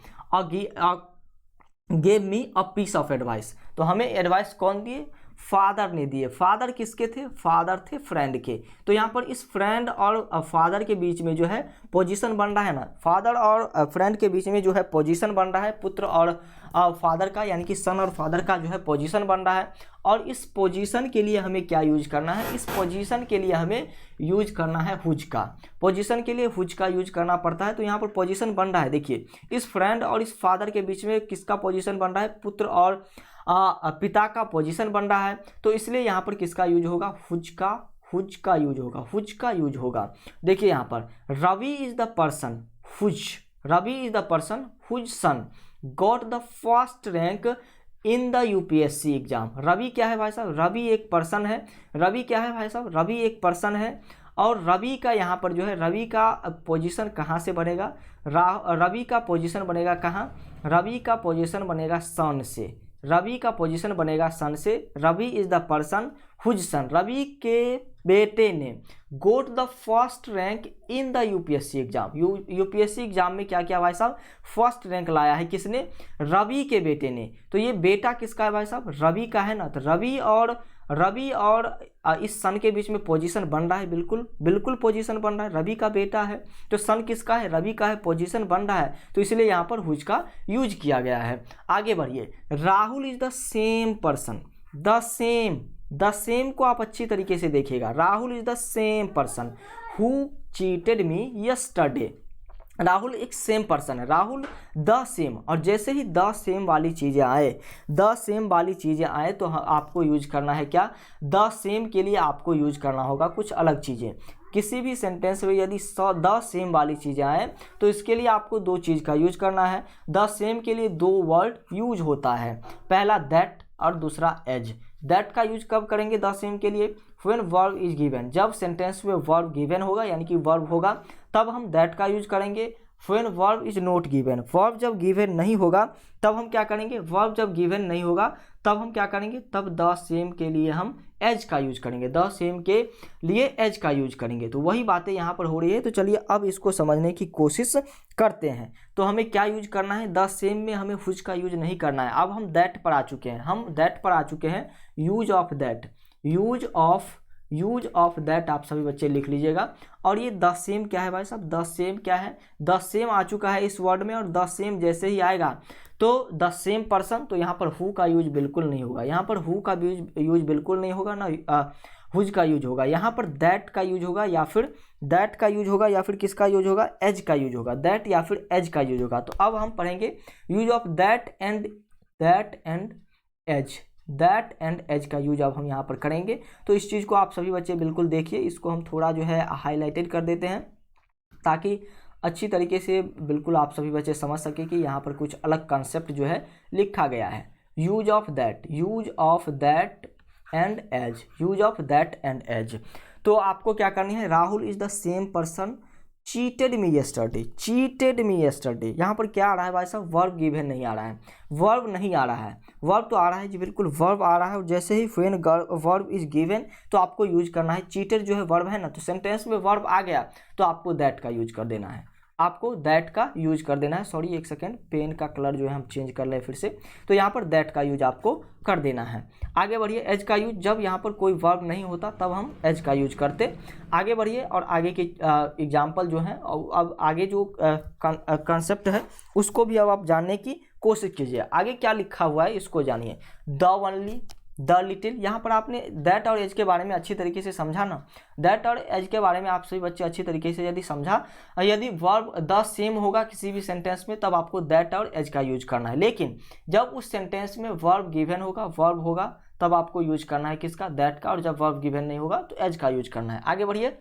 A: Gave me a piece of advice, तो हमें एडवाइस कौन दिए, फादर ने दिए। फादर किसके थे, फादर थे फ्रेंड के। तो यहाँ पर इस फ्रेंड और फादर के बीच में जो है पोजीशन बन रहा है ना, फादर और फ्रेंड के बीच में जो है पोजीशन बन रहा है, पुत्र और फादर का, यानी कि सन और फादर का जो है पोजीशन बन रहा है। और इस पोजीशन के लिए हमें क्या यूज करना है, इस पोजीशन के लिए हमें यूज करना है हुज का। पोजीशन के लिए हुज का यूज करना पड़ता है। तो यहाँ पर पोजीशन बन रहा है, देखिए इस फ्रेंड और इस फादर के बीच में किसका पोजीशन बन रहा है, पुत्र और पिता का पोजीशन बन रहा है। तो इसलिए यहाँ पर किसका यूज होगा, हुज का यूज होगा, हुज का यूज होगा। देखिए यहाँ पर Ravi is the person whose, Ravi is the person whose son got the first rank in the UPSC exam. रवि क्या है भाई साहब, रवि एक पर्सन है, रवि क्या है भाई साहब, रवि एक पर्सन है। और रवि का यहाँ पर जो है रवि का पोजीशन कहाँ से बनेगा, रवि का पोजीशन बनेगा कहाँ, रवि का पोजीशन बनेगा सन से, रवि का पोजीशन बनेगा सन से। Ravi is the person whose son, Ravi के बेटे ने got the first rank in the UPSC exam. UPSC exam में क्या किया भाई साहब, फर्स्ट रैंक लाया है, किसने, रवि के बेटे ने। तो ये बेटा किसका है भाई साहब, रवि का है ना। तो रवि और इस सन के बीच में पोजीशन बन रहा है, बिल्कुल पोजीशन बन रहा है, रवि का बेटा है तो सन किसका है, रवि का है, पोजीशन बन रहा है, तो इसलिए यहाँ पर हुज का यूज किया गया है। आगे बढ़िए, Rahul is the same person, the same the same को आप अच्छी तरीके से देखिएगा, Rahul is the same person who cheated me yesterday. राहुल एक सेम पर्सन है, राहुल द सेम, और जैसे ही द सेम वाली चीज़ें आए, द सेम वाली चीज़ें आए तो आपको यूज करना है क्या, द सेम के लिए आपको यूज करना होगा कुछ अलग चीज़ें। किसी भी सेंटेंस में यदि द सेम वाली चीज़ें आए तो इसके लिए आपको दो चीज़ का यूज करना है। द सेम के लिए दो वर्ड यूज होता है, पहला दैट और दूसरा एज। दैट का यूज कब करेंगे द सेम के लिए, व्हेन वर्ब इज गिवन, जब सेंटेंस में वर्ब गिवन होगा यानी कि वर्ब होगा तब हम दैट का यूज करेंगे। When verb is not given, verb जब गिवन नहीं होगा तब हम क्या करेंगे, वर्ब जब गिवन नहीं होगा तब हम क्या करेंगे, तब द सेम के लिए हम एज का यूज करेंगे, द सेम के लिए एज का यूज करेंगे। तो वही बातें यहाँ पर हो रही है। तो चलिए अब इसको समझने की कोशिश करते हैं। तो हमें क्या यूज करना है, द सेम में हमें व्हिच का यूज नहीं करना है। अब हम दैट पर आ चुके हैं, हम दैट पर आ चुके हैं। Use of that, use of that आप सभी बच्चे लिख लीजिएगा। और ये द सेम क्या है भाई साहब, द सेम क्या है, द सेम आ चुका है इस वर्ड में, और द सेम जैसे ही आएगा तो द सेम पर्सन, तो यहाँ पर हु का यूज बिल्कुल नहीं होगा, यहाँ पर हु का यूज बिल्कुल नहीं होगा ना, हुज का यूज होगा। यहाँ पर दैट का यूज होगा या फिर दैट का यूज होगा या फिर किसका यूज होगा, एज का यूज होगा, दैट या फिर एज का यूज होगा। तो अब हम पढ़ेंगे use of that and as, that and as का यूज अब हम यहाँ पर करेंगे। तो इस चीज़ को आप सभी बच्चे बिल्कुल देखिए, इसको हम थोड़ा जो है हाईलाइटेड कर देते हैं ताकि अच्छी तरीके से बिल्कुल आप सभी बच्चे समझ सके कि यहाँ पर कुछ अलग कंसेप्ट जो है लिखा गया है। Use of that and age, use of that and age. तो आपको क्या करनी है, Rahul is the same person cheated me yesterday, cheated me yesterday. यहाँ पर क्या आ रहा है भाई साहब, वर्ब गिवन नहीं आ रहा है, वर्ब नहीं आ रहा है, वर्ब तो आ रहा है जी, बिल्कुल वर्ब आ रहा है। और जैसे he when verb is given तो आपको यूज करना है, चीटेड जो है वर्ब है ना, तो सेंटेंस में वर्ब आ गया तो आपको दैट का यूज कर देना है, आपको दैट का यूज कर देना है। सॉरी एक सेकेंड, पेन का कलर जो है हम चेंज कर लें फिर से। तो यहाँ पर दैट का यूज आपको कर देना है। आगे बढ़िए, एज का यूज, जब यहाँ पर कोई वर्ब नहीं होता तब हम एज का यूज करते। आगे बढ़िए और आगे के एग्जाम्पल जो हैं, अब आगे जो कंसेप्ट है उसको भी अब आप जानने की कोशिश कीजिए। आगे क्या लिखा हुआ है इसको जानिए, द ओनली, द लिटिल। यहाँ पर आपने दैट और एज के बारे में अच्छी तरीके से समझा ना, दैट और एज के बारे में आप सभी बच्चे अच्छी तरीके से यदि समझा, यदि वर्ब द सेम होगा किसी भी सेंटेंस में तब आपको दैट और एज का यूज करना है। लेकिन जब उस सेंटेंस में वर्ब गिवन होगा, वर्ब होगा, तब आपको यूज करना है किसका, दैट का, और जब वर्ब गिवन नहीं होगा तो एज का यूज करना है। आगे बढ़िए,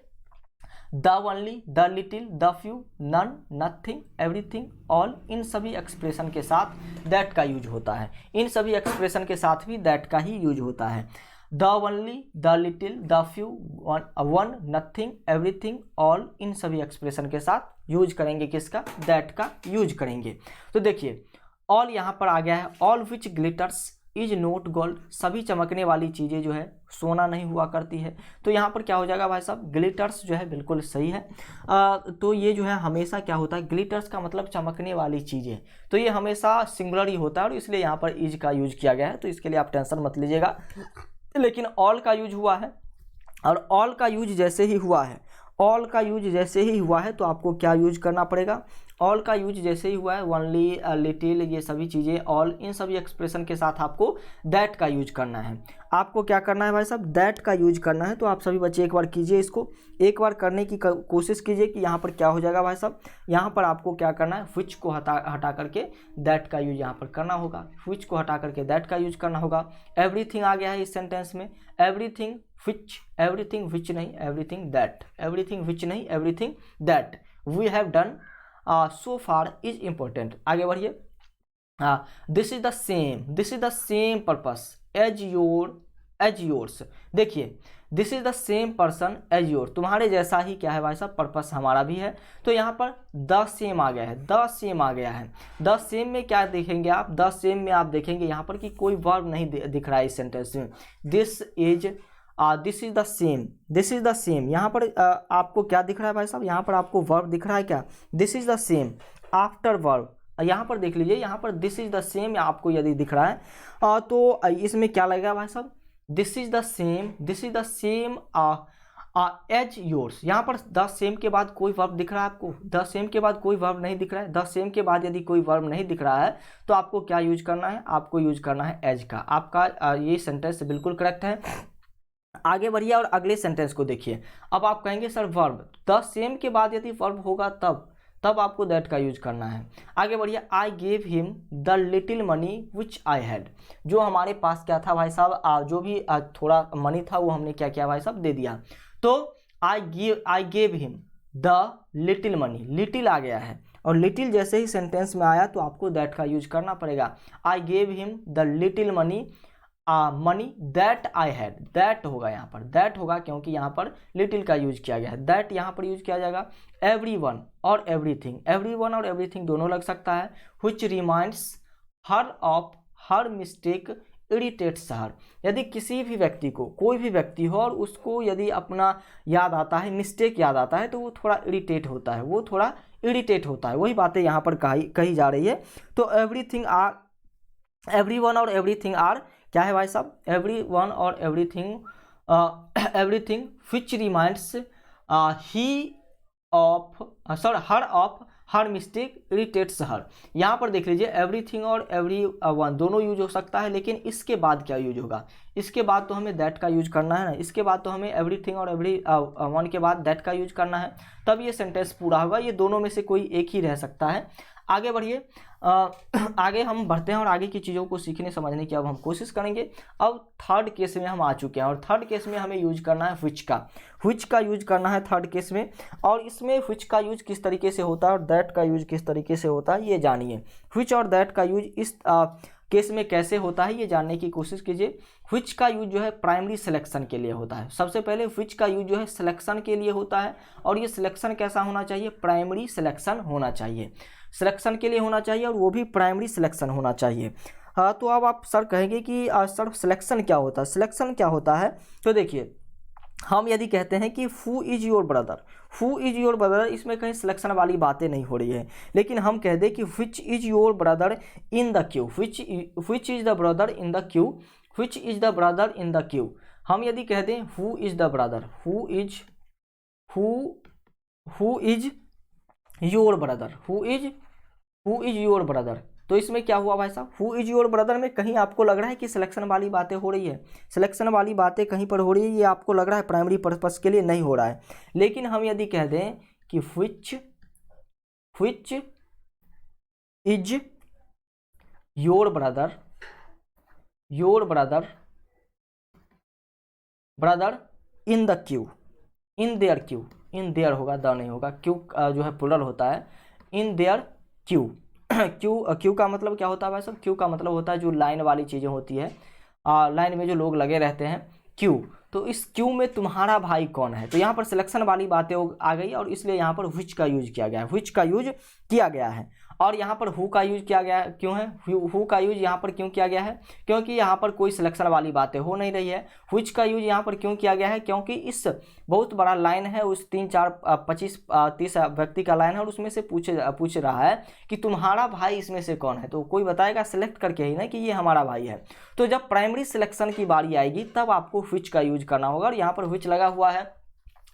A: the only, the little, the few, none, nothing, everything, all, इन सभी एक्सप्रेशन के साथ दैट का यूज होता है, इन सभी एक्सप्रेशन के साथ भी दैट का ही यूज होता है। The only, the little, the few, one, nothing, everything, all, इन सभी एक्सप्रेशन के साथ यूज करेंगे किसका, दैट का यूज करेंगे। तो देखिए ऑल यहाँ पर आ गया है, all which glitters is note gold, सभी चमकने वाली चीज़ें जो है सोना नहीं हुआ करती है। तो यहाँ पर क्या हो जाएगा भाई साहब, ग्लिटर्स जो है बिल्कुल सही है। तो ये जो है हमेशा क्या होता है, ग्लिटर्स का मतलब चमकने वाली चीज़ें, तो ये हमेशा सिंगुलर ही होता है और इसलिए यहाँ पर इज का यूज किया गया है, तो इसके लिए आप टेंशन मत लीजिएगा। लेकिन ऑल का यूज हुआ है, और ऑल का यूज जैसे ही हुआ है, ऑल का यूज जैसे ही हुआ है तो आपको क्या यूज करना पड़ेगा, ऑल का यूज जैसे ही हुआ है, ओनली, लिटिल, ये सभी चीज़ें, ऑल, इन सभी एक्सप्रेशन के साथ आपको दैट का यूज करना है। आपको क्या करना है भाई साहब, दैट का यूज करना है। तो आप सभी बच्चे एक बार कीजिए, इसको एक बार करने की कोशिश कीजिए कि यहाँ पर क्या हो जाएगा भाई साहब। यहाँ पर आपको क्या करना है, व्हिच को हटा करके दैट का यूज यहाँ पर करना होगा, व्हिच को हटा करके दैट का यूज करना होगा। एवरीथिंग आ गया है इस सेंटेंस में, एवरीथिंग व्हिच, एवरीथिंग व्हिच नहीं, एवरीथिंग दैट, एवरीथिंग व्हिच नहीं, everything that we have done so far is important. आगे बढ़िए, this is the same purpose as yours. देखिए this is the same person as your, तुम्हारे जैसा ही क्या है भाई साहब, पर्पस हमारा भी है। तो यहाँ पर द सेम आ गया है, द सेम आ गया है। द सेम में क्या देखेंगे आप, द सेम में आप देखेंगे यहाँ पर कि कोई वर्ब नहीं दिख रहा है इस सेंटेंस में। दिस इज द सेम, यहाँ पर आपको क्या दिख रहा है भाई साहब, यहाँ पर आपको वर्ब दिख रहा है क्या, this is the same after verb. यहाँ पर देख लीजिए, यहाँ पर दिस इज द सेम आपको यदि दिख रहा है तो इसमें क्या लगेगा भाई साहब, this is the same age yours. यहाँ पर द सेम के बाद कोई वर्ब दिख रहा है आपको, द सेम के बाद कोई वर्ब नहीं दिख रहा है। द सेम के बाद यदि कोई वर्ब नहीं दिख रहा है तो आपको क्या यूज करना है, आपको यूज करना है एज का। आपका ये सेंटेंस बिल्कुल करेक्ट है। आगे बढ़िए और अगले सेंटेंस को देखिए। अब आप कहेंगे सर वर्ब, द सेम के बाद यदि वर्ब होगा तब आपको दैट का यूज करना है। आगे बढ़िए, I gave him the little money which I had, जो हमारे पास क्या था भाई साहब, जो भी थोड़ा मनी था वो हमने क्या किया भाई साहब, दे दिया। तो I gave him the little money, little आ गया है और लिटिल जैसे ही सेंटेंस में आया तो आपको दैट का यूज करना पड़ेगा। I gave him the little money money that I had, that होगा यहाँ पर, दैट होगा क्योंकि यहाँ पर लिटिल का यूज किया गया है, दैट यहाँ पर यूज किया जाएगा। एवरीवन और एवरीथिंग, एवरीवन और एवरीथिंग दोनों लग सकता है। Which reminds her of her mistake irritates her, यदि किसी भी व्यक्ति को, कोई भी व्यक्ति हो और उसको यदि अपना याद आता है, मिस्टेक याद आता है, तो वो थोड़ा इरिटेट होता है, वो थोड़ा इरिटेट होता है, वही बातें यहाँ पर कही जा रही है। तो एवरीथिंग आर, एवरीवन और एवरीथिंग आर क्या है भाई साहब, एवरीवन और everything, everything which reminds he of her of her mistake irritates her. यहाँ पर देख लीजिए एवरीथिंग और एवरी वन दोनों यूज हो सकता है, लेकिन इसके बाद क्या यूज होगा, इसके बाद तो हमें दैट का यूज करना है ना, इसके बाद तो हमें एवरीथिंग और एवरी वन के बाद दैट का यूज करना है, तब ये सेंटेंस पूरा होगा। ये दोनों में से कोई एक ही रह सकता है। आगे बढ़िए, आगे हम बढ़ते हैं और आगे की चीज़ों को सीखने समझने की अब हम कोशिश करेंगे। अब थर्ड केस में हम आ चुके हैं और थर्ड केस में हमें यूज करना है व्हिच का यूज करना है थर्ड केस में। और इसमें व्हिच का यूज किस तरीके से होता है और दैट का यूज किस तरीके से होता है ये जानिए। व्हिच और दैट का यूज इस केस में कैसे होता है ये जानने की कोशिश कीजिए। व्हिच का यूज जो है प्राइमरी सिलेक्शन के लिए होता है। सबसे पहले व्हिच का यूज जो है सिलेक्शन के लिए होता है और ये सिलेक्शन कैसा होना चाहिए, प्राइमरी सिलेक्शन होना चाहिए, सिलेक्शन के लिए होना चाहिए और वो भी प्राइमरी सिलेक्शन होना चाहिए। हाँ, तो अब आप सर कहेंगे कि सर सिलेक्शन क्या होता है, सिलेक्शन क्या होता है। तो देखिए, हम यदि कहते हैं कि who is your brother, who is your brother, इसमें कहीं सिलेक्शन वाली बातें नहीं हो रही है, लेकिन हम कह दें कि which is your brother in the Q, which is the brother in the Q, which is the brother in the Q. हम यदि कह दें who is the brother, who is your brother, who is your brother, तो इसमें क्या हुआ भाई साहब, हु इज योर ब्रदर में कहीं आपको लग रहा है कि सिलेक्शन वाली बातें हो रही है, सिलेक्शन वाली बातें कहीं पर हो रही है, ये आपको लग रहा है प्राइमरी पर्पस के लिए नहीं हो रहा है। लेकिन हम यदि कह दें कि which is your brother in the Q, in their Q, in their होगा, द नहीं होगा, क्यू जो है प्लुरल होता है, इन देयर क्यू। क्यू का मतलब क्या होता है भाई साहब, क्यू का मतलब होता है जो लाइन वाली चीज़ें होती है, लाइन में जो लोग लगे रहते हैं, क्यू। तो इस क्यू में तुम्हारा भाई कौन है, तो यहाँ पर सिलेक्शन वाली बातें आ गई और इसलिए यहाँ पर व्हिच का यूज किया गया है, व्हिच का यूज किया गया है। और यहाँ पर हु का यूज किया गया है, क्यों है हु का यूज यहाँ पर क्यों किया गया है, क्योंकि यहाँ पर कोई सिलेक्शन वाली बातें हो नहीं रही है। व्हिच का यूज यहाँ पर क्यों किया गया है, क्योंकि इस बहुत बड़ा लाइन है, उस 3 4 25 30 व्यक्ति का लाइन है और उसमें से पूछ रहा है कि तुम्हारा भाई इसमें से कौन है, तो कोई बताएगा सिलेक्ट करके ही ना कि ये हमारा भाई है। तो जब प्राइमरी सिलेक्शन की बारी आएगी तब आपको व्हिच का यूज करना होगा और यहाँ पर व्हिच लगा हुआ है।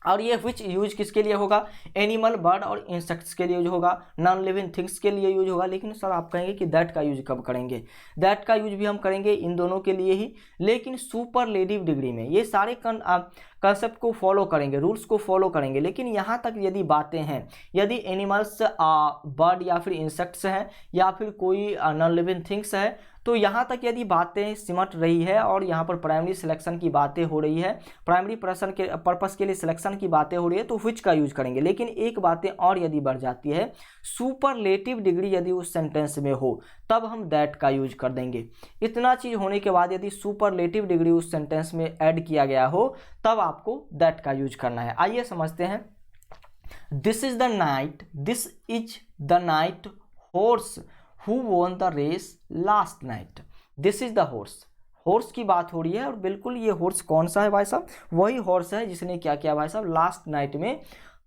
A: और ये व्हिच यूज किसके लिए होगा, एनिमल, बर्ड और इंसेक्ट्स के लिए यूज होगा, नॉन लिविंग थिंग्स के लिए यूज होगा। लेकिन सर आप कहेंगे कि दैट का यूज कब करेंगे, दैट का यूज भी हम करेंगे इन दोनों के लिए ही, लेकिन सुपरलेटिव डिग्री में। ये सारे कंसेप्ट को फॉलो करेंगे, रूल्स को फॉलो करेंगे, लेकिन यहाँ तक यदि बातें हैं, यदि एनिमल्स, बर्ड या फिर इंसेक्ट्स हैं या फिर कोई नॉन लिविंग थिंग्स है, तो यहाँ तक यदि बातें सिमट रही है और यहाँ पर प्राइमरी सिलेक्शन की बातें हो रही है, प्राइमरी पर्पस के लिए सिलेक्शन की बातें हो रही है, तो व्हिच का यूज करेंगे। लेकिन एक बातें और यदि बढ़ जाती है, सुपरलेटिव डिग्री यदि उस सेंटेंस में हो तब हम दैट का यूज कर देंगे। इतना चीज होने के बाद यदि सुपरलेटिव डिग्री उस सेंटेंस में ऐड किया गया हो तब आपको दैट का यूज करना है। आइए समझते हैं। This is the night horse who won the race last night. This is the horse की बात हो रही है और बिल्कुल ये हॉर्स कौन सा है भाई साहब, वही हॉर्स है जिसने क्या किया भाई साहब, लास्ट नाइट में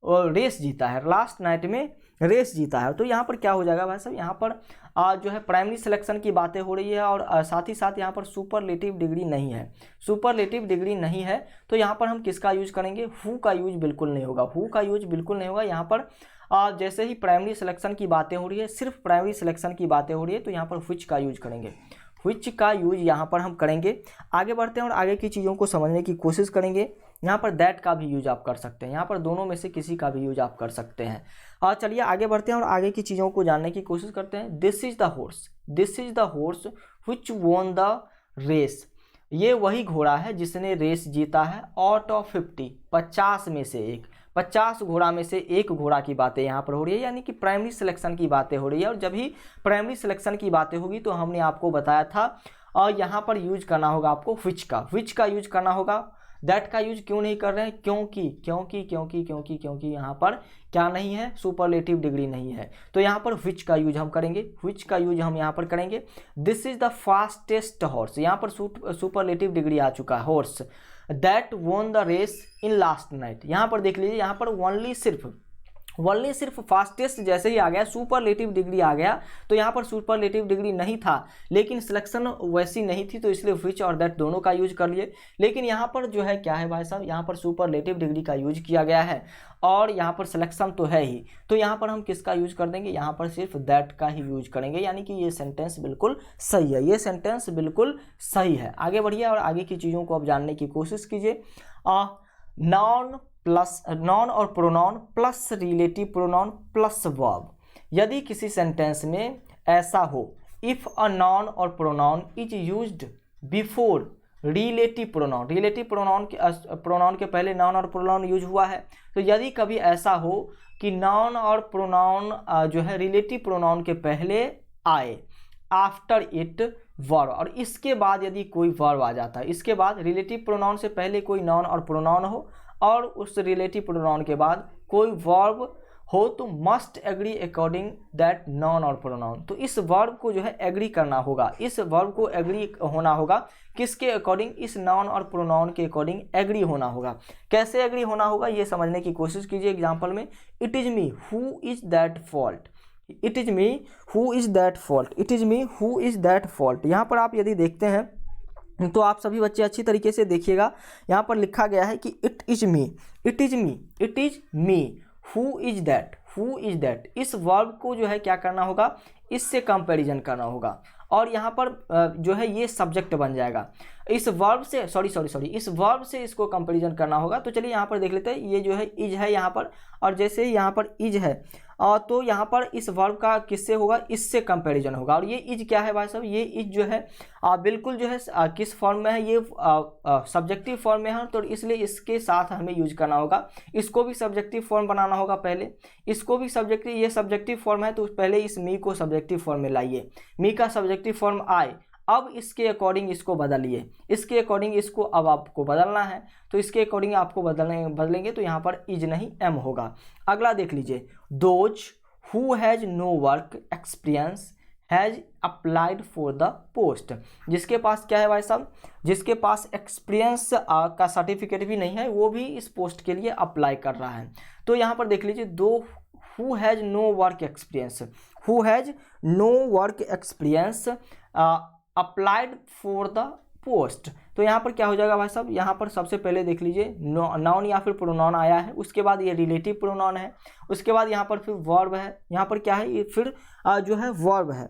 A: रेस जीता है, लास्ट नाइट में रेस जीता है। तो यहाँ पर क्या हो जाएगा भाई साहब, यहाँ पर जो है प्राइमरी सिलेक्शन की बातें हो रही है और साथ ही साथ यहाँ पर सुपरलेटिव डिग्री नहीं है, सुपरलेटिव डिग्री नहीं है, तो यहाँ पर हम किसका यूज करेंगे, हु का यूज बिल्कुल नहीं होगा, हु का यूज बिल्कुल नहीं होगा। यहाँ पर जैसे ही प्राइमरी सिलेक्शन की बातें हो रही है, सिर्फ प्राइमरी सिलेक्शन की बातें हो रही है, तो यहाँ पर व्हिच का यूज करेंगे, which का यूज यहाँ पर हम करेंगे। आगे बढ़ते हैं और आगे की चीज़ों को समझने की कोशिश करेंगे। यहाँ पर that का भी यूज आप कर सकते हैं, यहाँ पर दोनों में से किसी का भी यूज आप कर सकते हैं। और चलिए आगे बढ़ते हैं और आगे की चीज़ों को जानने की कोशिश करते हैं। This is the horse which won the race। ये वही घोड़ा है जिसने रेस जीता है। आउट ऑफ 50 में से एक, 50 घोड़ा में से एक घोड़ा की बातें यहाँ पर हो रही है, यानी कि प्राइमरी सिलेक्शन की बातें हो रही है। और जब ही प्राइमरी सिलेक्शन की बातें होगी तो हमने आपको बताया था और यहाँ पर यूज करना होगा आपको which का यूज करना होगा। दैट का यूज क्यों नहीं कर रहे हैं? क्योंकि यहाँ पर क्या नहीं है, सुपरलेटिव डिग्री नहीं है, तो यहाँ पर which का यूज हम करेंगे। which का यूज हम यहाँ पर करेंगे। This is the fastest horse, यहाँ पर सुपरलेटिव डिग्री आ चुका है। Horse that won the race in last night, यहाँ पर देख लीजिए, यहाँ पर ओनली सिर्फ फास्टेस्ट जैसे ही आ गया, सुपरलेटिव डिग्री आ गया, तो यहाँ पर सुपरलेटिव डिग्री नहीं था, लेकिन सिलेक्शन वैसी नहीं थी, तो इसलिए which और दैट दोनों का यूज कर लिए। लेकिन यहाँ पर जो है क्या है भाई साहब, यहाँ पर सुपरलेटिव डिग्री का यूज किया गया है और यहाँ पर सिलेक्शन तो है ही, तो यहाँ पर हम किसका यूज कर देंगे? यहाँ पर सिर्फ दैट का ही यूज करेंगे, यानी कि ये सेंटेंस बिल्कुल सही है, ये सेंटेंस बिल्कुल सही है। आगे बढ़िए और आगे की चीज़ों को आप जानने की कोशिश कीजिए। Non or pronoun plus relative pronoun plus verb. यदि किसी सेंटेंस में ऐसा हो, if a non or pronoun is used before relative pronoun के पहले नॉन और प्रोनाउन यूज हुआ है, तो यदि कभी ऐसा हो कि नॉन और प्रोनाउन जो है रिलेटिव प्रोनाउन के पहले आए, आफ्टर इट वर्ब, और इसके बाद यदि कोई वर्ब आ जाता है, इसके बाद रिलेटिव प्रोनाउन से पहले कोई नॉन और प्रोनाउन हो और उस रिलेटिव प्रोनाउन के बाद कोई वर्ब हो, तो must agree according that noun or pronoun. तो इस वर्ब को जो है एग्री करना होगा, इस वर्ब को एग्री होना होगा, किसके अकॉर्डिंग? इस नॉन और प्रोनाउन के अकॉर्डिंग एग्री होना होगा। कैसे एग्री होना होगा ये समझने की कोशिश कीजिए। एग्जाम्पल में, it is me who is that fault, it is me who is that fault, it is me who is that fault. यहाँ पर आप यदि देखते हैं तो आप सभी बच्चे अच्छी तरीके से देखिएगा, यहाँ पर लिखा गया है कि it is me who is that. इस वर्ब को जो है क्या करना होगा? इससे कंपैरिजन करना होगा, और यहाँ पर जो है ये सब्जेक्ट बन जाएगा। इस वर्ब से इस वर्ब से इसको कंपैरिजन करना होगा। तो चलिए यहाँ पर देख लेते हैं, ये जो है इज है यहाँ पर, और जैसे ही यहाँ पर इज है तो यहाँ पर इस वर्ब का किससे होगा? इससे कंपैरिजन होगा। और ये इज क्या है भाई साहब? ये इज जो है बिल्कुल जो है किस फॉर्म में है? ये सब्जेक्टिव फॉर्म में है, तो इसलिए इसके साथ हमें यूज करना होगा। इसको भी सब्जेक्टिव फॉर्म बनाना होगा पहले, इसको भी सब्जेक्टिव, ये सब्जेक्टिव फॉर्म है तो पहले इस मी को सब्जेक्टिव फॉर्म में लाइए, मी का सब्जेक्टिव फॉर्म आए, अब इसके अकॉर्डिंग इसको बदलिए, इसके अकॉर्डिंग इसको अब आपको बदलना है, तो इसके अकॉर्डिंग आपको बदलेंगे तो यहाँ पर इज नहीं एम होगा। अगला देख लीजिए, those who has no work experience has applied for the post. जिसके पास क्या है भाई साहब? जिसके पास एक्सपीरियंस का सर्टिफिकेट भी नहीं है, वो भी इस पोस्ट के लिए अप्लाई कर रहा है। तो यहाँ पर देख लीजिए, those who has no work experience applied for the post. तो यहाँ पर क्या हो जाएगा भाई साहब? यहाँ पर सबसे पहले देख लीजिए, नाउन या फिर प्रोनाउन आया है, उसके बाद ये रिलेटिव प्रोनाउन है, उसके बाद यहाँ पर फिर वर्ब है, यहाँ पर क्या है? ये फिर जो है वर्ब है।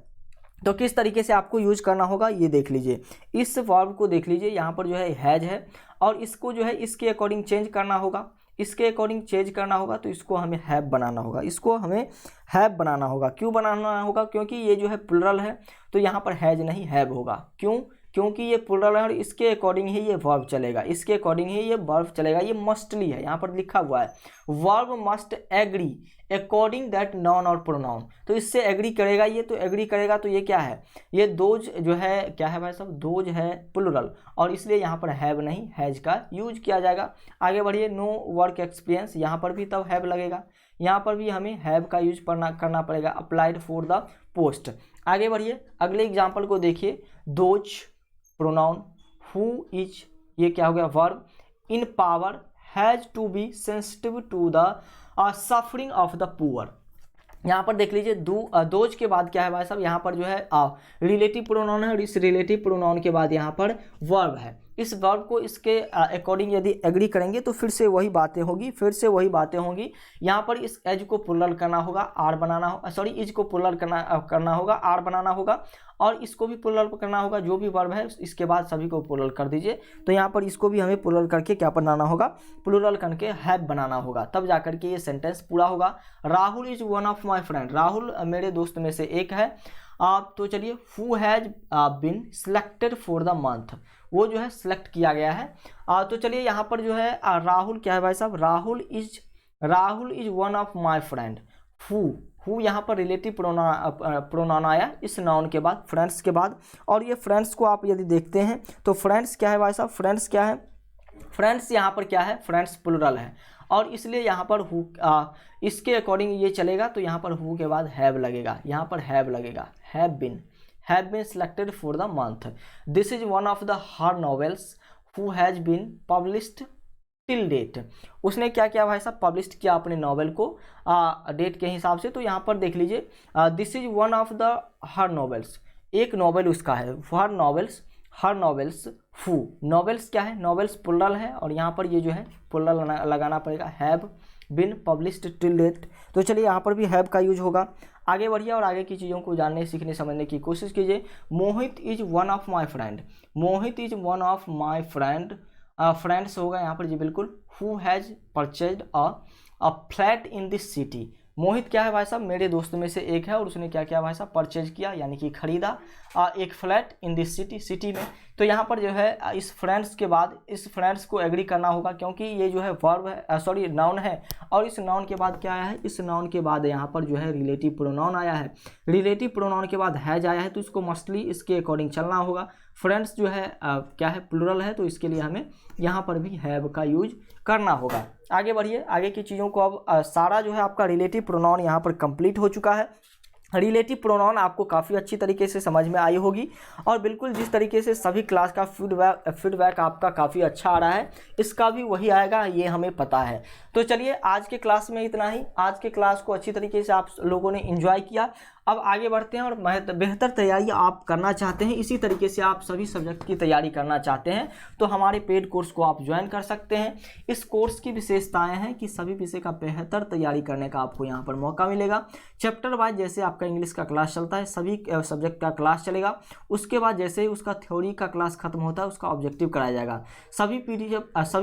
A: तो किस तरीके से आपको यूज करना होगा ये देख लीजिए। इस वर्ब को देख लीजिए, यहाँ पर जो है हैज है, और इसको जो है इसके अकॉर्डिंग चेंज करना होगा, इसके अकॉर्डिंग चेंज करना होगा, तो इसको हमें हैव बनाना होगा, इसको हमें हैव बनाना होगा। क्यों बनाना होगा? क्योंकि ये जो है प्लुरल है, तो यहाँ पर हैज नहीं हैव होगा। क्यों? क्योंकि ये प्लुरल है और इसके अकॉर्डिंग ही ये वर्ब चलेगा, इसके अकॉर्डिंग ही ये वर्ब चलेगा। ये मस्टली है, यहाँ पर लिखा हुआ है verb must agree according that noun or pronoun, तो इससे एग्री करेगा ये, तो एग्री करेगा तो ये क्या है? ये दोज जो है क्या है भाई साहब? दोज है प्लुरल, और इसलिए यहाँ पर हैव नहीं हैज का यूज किया जाएगा। आगे बढ़िए, नो वर्क एक्सपीरियंस, यहाँ पर भी तब हैव लगेगा, यहाँ पर भी हमें हैव का यूज करना पड़ेगा, अप्लाइड फॉर द पोस्ट। आगे बढ़िए, अगले एग्जाम्पल को देखिए, दोज प्रोनाउन, हु इज ये क्या हो गया? Verb, in power has to be sensitive to the suffering of the poor. यहाँ पर देख लीजिए, दोज के बाद क्या है भाई साहब? यहाँ पर जो है रिलेटिव प्रोनाउन है, और इस रिलेटिव प्रोनाउन के बाद यहाँ पर वर्ब है। इस वर्ब को इसके अकॉर्डिंग यदि एग्री करेंगे तो फिर से वही बातें होगी। यहाँ पर इस एज को प्लुरल करना होगा, आर बनाना हो, सॉरी इज को प्लुरल करना होगा, आर बनाना होगा, और इसको भी प्लुरल करना होगा। जो भी वर्ब है इसके बाद सभी को प्लुरल कर दीजिए। तो यहाँ पर इसको भी हमें प्लुरल करके क्या बनाना होगा, प्लुरल करके हैव बनाना होगा, तब जाकर के ये सेंटेंस पूरा होगा। Rahul is one of my friend, Rahul मेरे दोस्त में से एक है। तो चलिए, who has been selected for the month, वो जो है सिलेक्ट किया गया है। तो चलिए यहाँ पर जो है राहुल क्या है भाई साहब, Rahul is one of my friend. Who यहाँ पर रिलेटिव प्रोनाउन आया इस नाउन के बाद, फ्रेंड्स के बाद। और ये फ्रेंड्स को आप यदि देखते हैं तो फ्रेंड्स क्या है भाई साहब, फ्रेंड्स क्या है, फ्रेंड्स यहाँ पर क्या है, फ्रेंड्स प्लुरल है, और इसलिए यहाँ पर हु इसके अकॉर्डिंग ये चलेगा। तो यहाँ पर हु के बाद हैव लगेगा, यहाँ पर हैव लगेगा, have been selected for the month. This is one of the her novels who has been published till date. उसने क्या किया भाई साहब, पब्लिश किया अपने नॉवेल को डेट के हिसाब से। तो यहाँ पर देख लीजिए, this is one of the her novels, एक नॉवेल उसका है, हर नॉवेल्स हु, नॉवेल्स क्या है, नॉवेल्स प्लुरल है, और यहाँ पर ये जो है प्लुरल लगाना पड़ेगा, have been published till date. तो चलिए यहाँ पर भी हैव का यूज होगा। आगे बढ़िए और आगे की चीज़ों को जानने, सीखने, समझने की कोशिश कीजिए। Mohit is one of my friend, Mohit is one of my friend, friends होगा यहाँ पर जी बिल्कुल। Who has purchased a flat in this city, Mohit क्या है भाई साहब, मेरे दोस्त में से एक है, और उसने क्या किया भाई साहब, परचेज किया यानी कि खरीदा एक फ्लैट इन दिस सिटी में। तो यहाँ पर जो है इस फ्रेंड्स के बाद इस फ्रेंड्स को एग्री करना होगा, क्योंकि ये जो है वर्ब है, सॉरी नाउन है, और इस नाउन के बाद क्या आया है, इस नाउन के बाद यहाँ पर जो है रिलेटिव प्रोनाउन आया है, रिलेटिव प्रोनाउन के बाद हैज आया है, तो इसको मस्टली इसके अकॉर्डिंग चलना होगा। फ्रेंड्स जो है क्या है, प्लुरल है, तो इसके लिए हमें यहाँ पर भी हैव का यूज करना होगा। आगे बढ़िए, आगे की चीज़ों को अब सारा जो है आपका रिलेटिव प्रोनाउन यहाँ पर कंप्लीट हो चुका है। रिलेटिव प्रोनाउन आपको काफ़ी अच्छी तरीके से समझ में आई होगी, और बिल्कुल जिस तरीके से सभी क्लास का फीडबैक आपका काफ़ी अच्छा आ रहा है, इसका भी वही आएगा, ये हमें पता है। तो चलिए आज के क्लास में इतना ही। आज के क्लास को अच्छी तरीके से आप लोगों ने एंजॉय किया। अब आगे बढ़ते हैं, और बेहतर तैयारी आप करना चाहते हैं, इसी तरीके से आप सभी सब्जेक्ट की तैयारी करना चाहते हैं, तो हमारे पेड कोर्स को आप ज्वाइन कर सकते हैं। इस कोर्स की विशेषताएं हैं कि सभी विषय का बेहतर तैयारी करने का आपको यहाँ पर मौका मिलेगा। चैप्टर वाइज जैसे आपका इंग्लिश का क्लास चलता है, सभी सब्जेक्ट का क्लास चलेगा, उसके बाद जैसे ही उसका थ्योरी का क्लास खत्म होता है उसका ऑब्जेक्टिव कराया जाएगा। सभी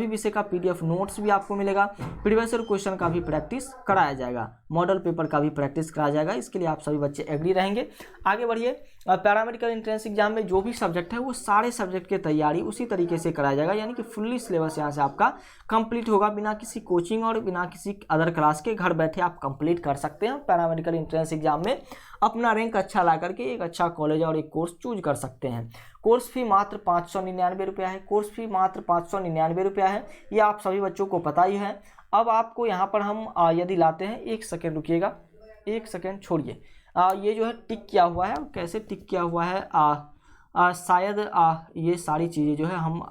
A: विषय का PDF नोट्स भी आपको मिलेगा, प्रीवियस ईयर क्वेश्चन का भी प्रैक्टिस कराया जाएगा, मॉडल पेपर का भी प्रैक्टिस कराया जाएगा। इसके लिए आप सभी बच्चे एग्री रहेंगे। आगे बढ़िए, पैरामेडिकल एंट्रेंस एग्जाम में जो भी सब्जेक्ट है वो सारे सब्जेक्ट की तैयारी उसी तरीके से कराया जाएगा, यानी कि फुल्ली सिलेबस यहाँ से आपका कंप्लीट होगा, बिना किसी कोचिंग और बिना किसी अदर क्लास के घर बैठे आप कंप्लीट कर सकते हैं। पैरामेडिकल एंट्रेंस एग्जाम में अपना रैंक अच्छा ला करके एक अच्छा कॉलेज और एक कोर्स चूज कर सकते हैं। कोर्स फी मात्र 599 रुपया है, कोर्स फी मात्र 599 रुपया है, ये आप सभी बच्चों को पता ही है। अब आपको यहाँ पर हम यदि लाते हैं, एक सेकेंड रुकिएगा, एक सेकेंड छोड़िए, ये जो है टिक किया हुआ है, कैसे टिक किया हुआ है, शायद ये सारी चीज़ें जो है हम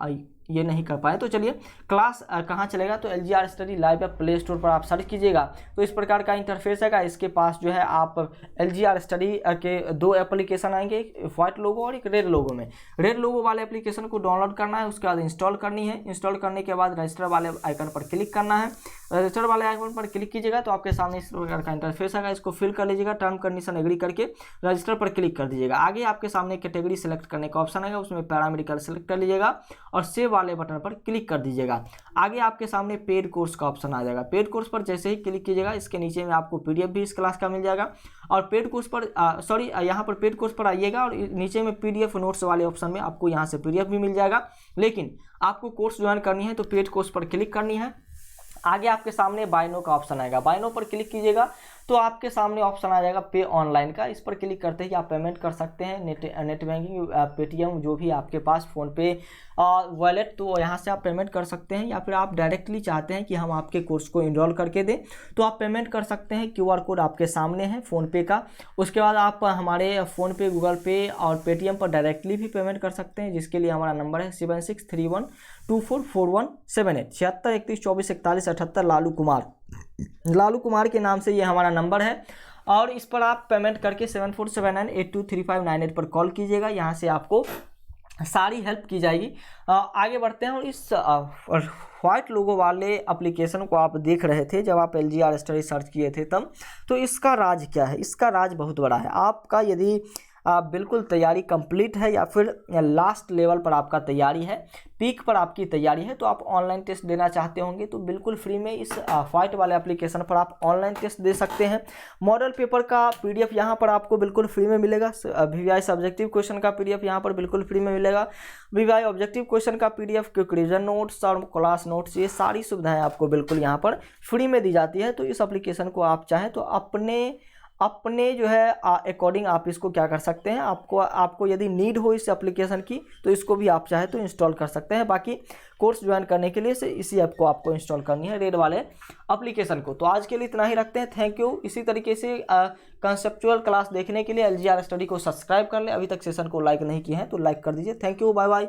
A: ये नहीं कर पाए। तो चलिए क्लास कहाँ चलेगा, तो LGR स्टडी लाइव या प्ले स्टोर पर आप सर्च कीजिएगा तो इस प्रकार का इंटरफेस है। इसके पास जो है आप LGR स्टडी के 2 एप्लीकेशन आएंगे, एक व्हाइट लोगो और एक रेड लोगो में। रेड लोगो वाले एप्लीकेशन को डाउनलोड करना है, उसके बाद इंस्टॉल करनी है। इंस्टॉल करने के बाद रजिस्टर वाले आइकन पर क्लिक करना है। रजिस्टर वाले आइकन पर क्लिक कीजिएगा तो आपके सामने इस प्रकार का इंटरफेस आएगा, इसको फिल कर लीजिएगा, टर्म कंडीशन एग्री करके रजिस्टर पर क्लिक कर दीजिएगा। आगे आपके सामने कैटेगरी सेलेक्ट करने का ऑप्शन आएगा, उसमें पैरामेडिकल सेलेक्ट कर लीजिएगा और सेव वाले बटन पर क्लिक कर दीजिएगा। आगे आपके सामने पेड कोर्स का ऑप्शन आ जाएगा। पेड कोर्स पर जैसे ही क्लिक कीजिएगा इसके नीचे में आपको PDF भी इस क्लास का मिल जाएगा। और पेड कोर्स पर यहाँ पर पेड कोर्स पर आइएगा और नीचे में PDF नोट्स वाले ऑप्शन में आपको यहाँ से PDF भी मिल जाएगा। लेकिन आपको कोर्स ज्वाइन करनी है तो पेड कोर्स पर क्लिक करनी है। आगे आपके सामने बाय नो का ऑप्शन आएगा, बाय नो पर क्लिक कीजिएगा तो आपके सामने ऑप्शन आ जाएगा पे ऑनलाइन का। इस पर क्लिक करते ही आप पेमेंट कर सकते हैं, नेट बैंकिंग, पेटीएम, जो भी आपके पास फ़ोन पे वॉलेट, तो यहाँ से आप पेमेंट कर सकते हैं। या फिर आप डायरेक्टली चाहते हैं कि हम आपके कोर्स को इनरोल करके दें तो आप पेमेंट कर सकते हैं। QR कोड आपके सामने है फ़ोनपे का। उसके बाद आप हमारे फ़ोनपे, गूगल पे और पेटीएम पर डायरेक्टली भी पेमेंट कर सकते हैं, जिसके लिए हमारा नंबर है 7631244178 7631244178 लालू कुमार के नाम से ये हमारा नंबर है। और इस पर आप पेमेंट करके 7479823598 पर कॉल कीजिएगा। यहाँ से आपको सारी हेल्प की जाएगी। आगे बढ़ते हैं और इस व्हाइट लोगो वाले एप्लीकेशन को आप देख रहे थे जब आप LGR स्टडी सर्च किए थे तब, तो इसका राज क्या है? इसका राज बहुत बड़ा है। आपका यदि बिल्कुल तैयारी कंप्लीट है या फिर लास्ट लेवल पर आपका तैयारी है, पीक पर आपकी तैयारी है, तो आप ऑनलाइन टेस्ट देना चाहते होंगे तो बिल्कुल फ्री में इस व्हाइट वाले एप्लीकेशन पर आप ऑनलाइन टेस्ट दे सकते हैं। मॉडल पेपर का PDF यहाँ पर आपको बिल्कुल फ्री में मिलेगा। VVI सब्जेक्टिव क्वेश्चन का PDF यहाँ पर बिल्कुल फ्री में मिलेगा। VVI ऑब्जेक्टिव क्वेश्चन का PDF, रिविजन नोट्स और क्लास नोट्स, ये सारी सुविधाएं आपको बिल्कुल यहाँ पर फ्री में दी जाती है। तो इस एप्लीकेशन को आप चाहें तो अपने जो है अकॉर्डिंग आप इसको क्या कर सकते हैं, आपको यदि नीड हो इस एप्लीकेशन की तो इसको भी आप चाहे तो इंस्टॉल कर सकते हैं। बाकी कोर्स ज्वाइन करने के लिए से इसी ऐप को आपको इंस्टॉल करनी है, रेड वाले एप्लीकेशन को। तो आज के लिए इतना ही रखते हैं। Thank you. इसी तरीके से कंसेप्चुअल क्लास देखने के लिए LGR स्टडी को सब्सक्राइब कर ले। अभी तक सेशन को लाइक नहीं किए हैं तो लाइक कर दीजिए। Thank you, bye bye.